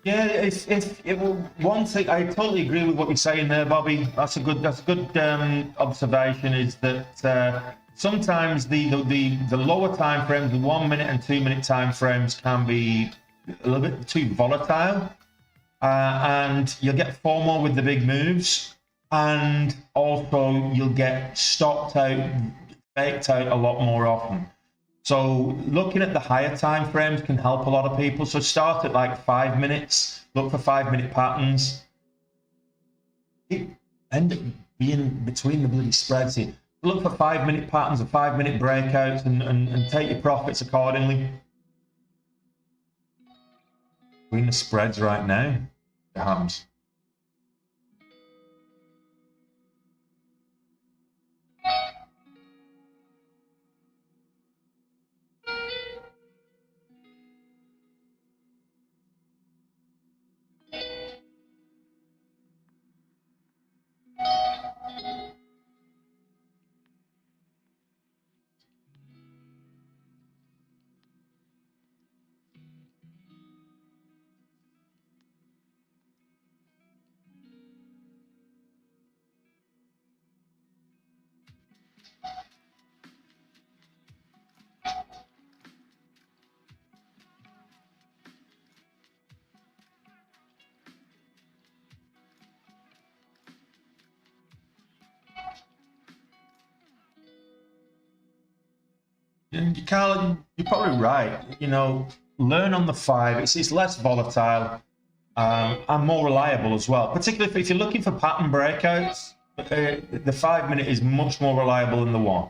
Yeah, if it will, one thing I totally agree with what you're saying there, Bobby. That's a good observation. Is that sometimes the lower time frames, the 1 minute and 2 minute time frames, can be a little bit too volatile, and you'll get FOMO with the big moves, and also you'll get stopped out, faked out a lot more often. So looking at the higher time frames can help a lot of people. So start at like 5 minutes, look for 5 minute patterns. It end up being between the bloody spreads here. Look for 5 minute patterns or 5 minute breakouts and take your profits accordingly. Between the spreads right now, the hams. And Carl, you're probably right. You know, learn on the 5. It's less volatile and more reliable as well. Particularly if you're looking for pattern breakouts, the 5 minute is much more reliable than the 1.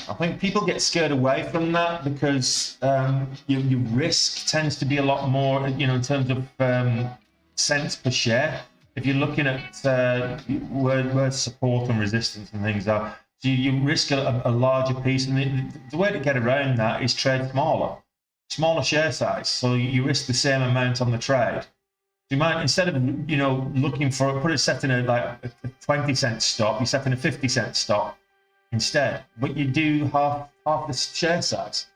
I think people get scared away from that because your risk tends to be a lot more, you know, in terms of cents per share. If you're looking at where support and resistance and things are, so you risk a larger piece. And the way to get around that is trade smaller share size. So you risk the same amount on the trade. You might, instead of, you know, looking for, setting a 20-cent stop, you're setting a 50-cent stop instead, but you do half the share size.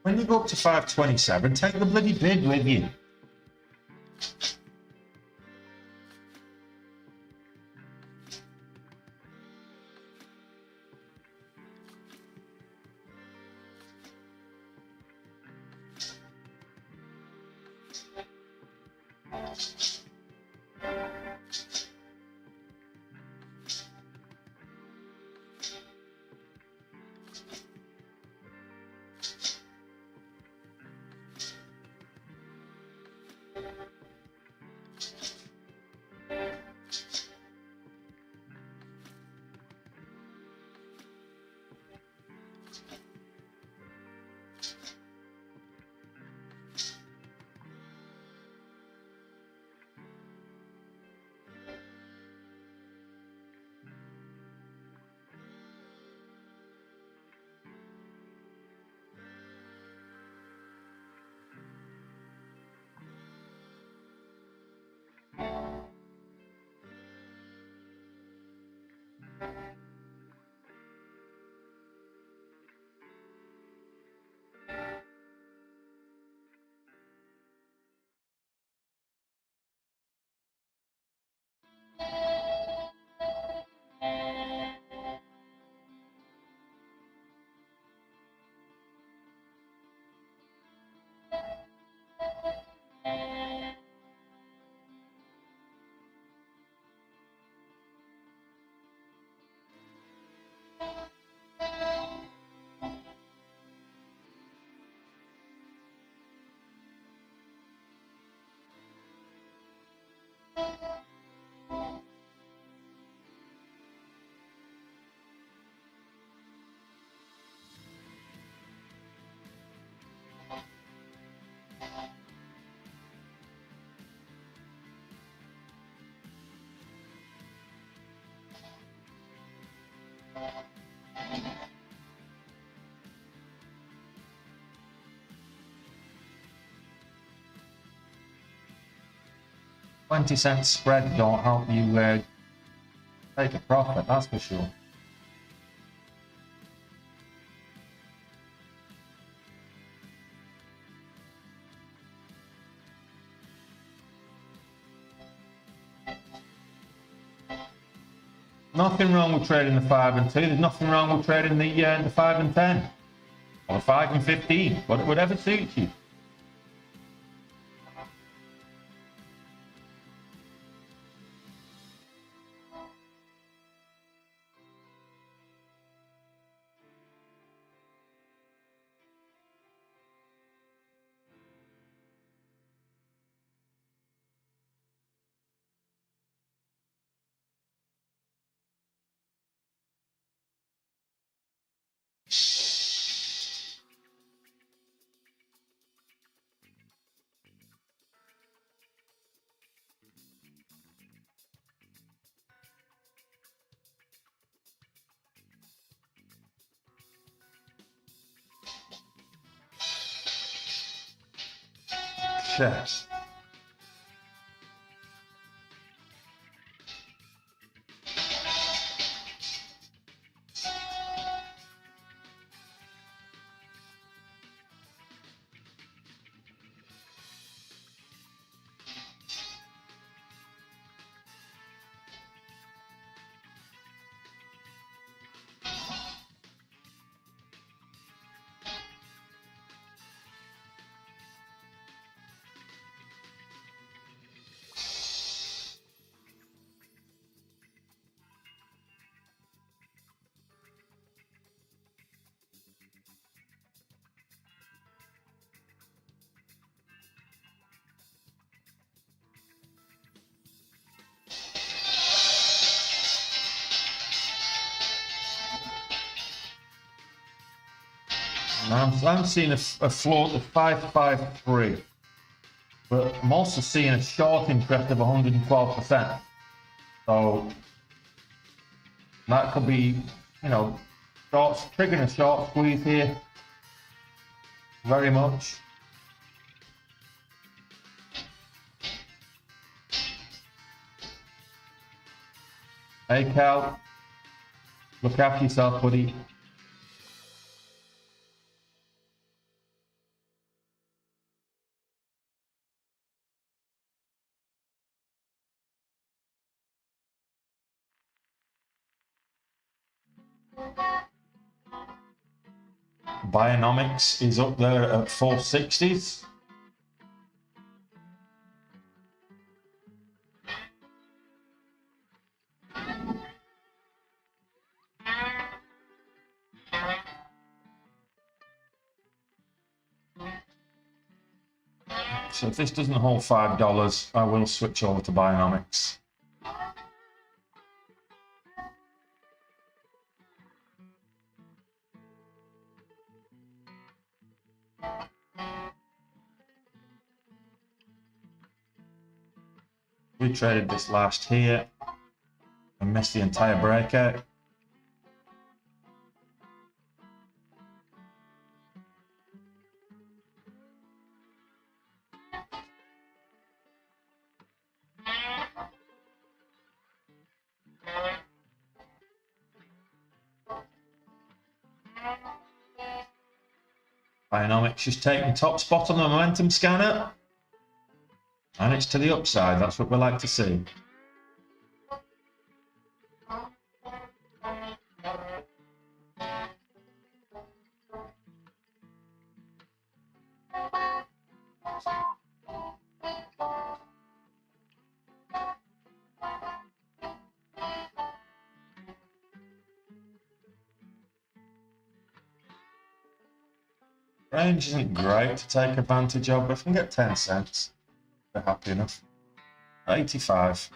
When you go up to 527, take the bloody bid with you. 20-cent spread don't help you take a profit, that's for sure. Nothing wrong with trading the 5 and 2. There's nothing wrong with trading the 5 and 10. Or the 5 and 15. Whatever suits you. Yes. I'm seeing a float of 553, but I'm also seeing a short interest of 112%. So that could be, you know, triggering a short squeeze here. Very much. Hey Cal, look after yourself, buddy. Bionomics is up there at 460s. So if this doesn't hold $5, I will switch over to Bionomics. We traded this last here and missed the entire breakout. Bionomics just taking top spot on the momentum scanner. And it's to the upside, that's what we like to see. Range isn't great to take advantage of, but if I can get 10 cents, we're happy enough. 85.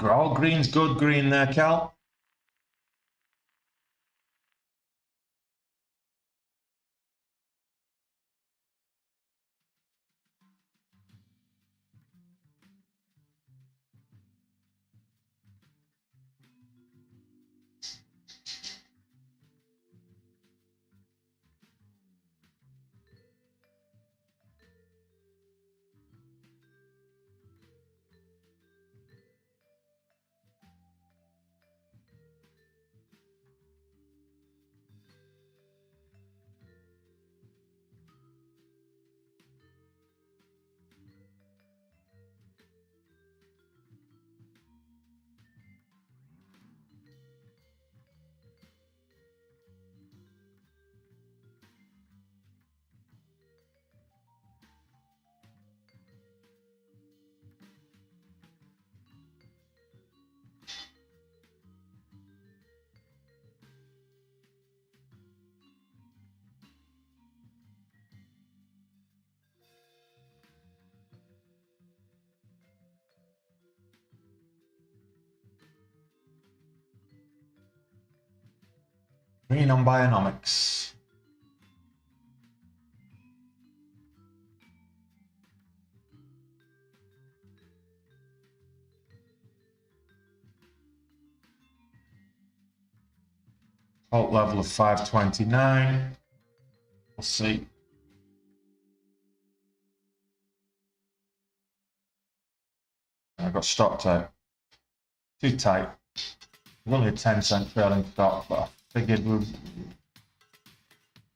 All green's good green there, Cal. Green on Bionomics. Halt level of 529. We'll see. I got stopped out. Too tight. Only a 10-cent trailing stop, but I figured we're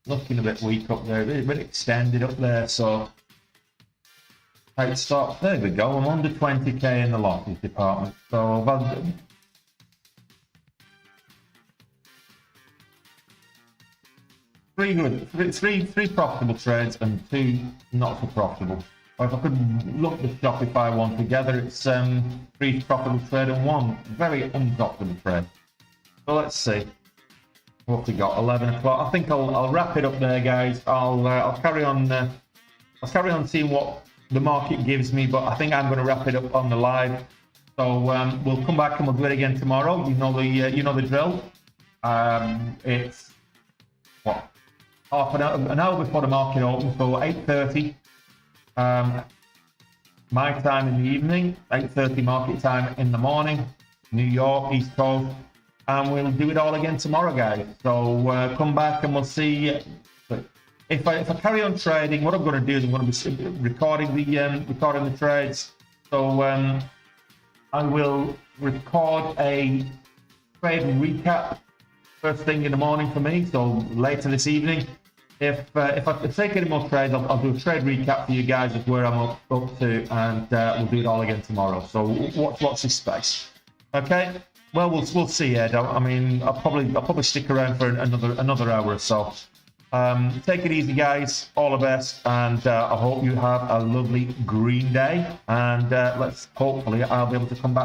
looking a bit weak up there, a bit extended up there, so tight stop. There we go. I'm under 20k in the losses department, so I've had three profitable trades and 2 not so profitable. Or if I could look the Shopify one together, it's 3 profitable trade and 1 very unprofitable trade. So let's see what we got. 11 o'clock. I think I'll wrap it up there, guys. I'll carry on. I'll carry on seeing what the market gives me, but I think I'm going to wrap it up on the live. So we'll come back and we'll do it again tomorrow. You know the drill. It's what, half an hour before the market opens, so 8:30 my time in the evening, 8:30 market time in the morning, New York, East Coast, and we'll do it all again tomorrow, guys. So come back and we'll see. If I carry on trading, what I'm going to do is I'm going to be recording the trades. So I will record a trade recap first thing in the morning for me, so later this evening. If I take any more trades, I'll do a trade recap for you guys of where I'm up to, and we'll do it all again tomorrow. So watch this space. Okay. Well, we'll see, Ed. I mean, I'll probably stick around for another hour or so. Take it easy, guys. All the best, and I hope you have a lovely green day. And let's hopefully I'll be able to come back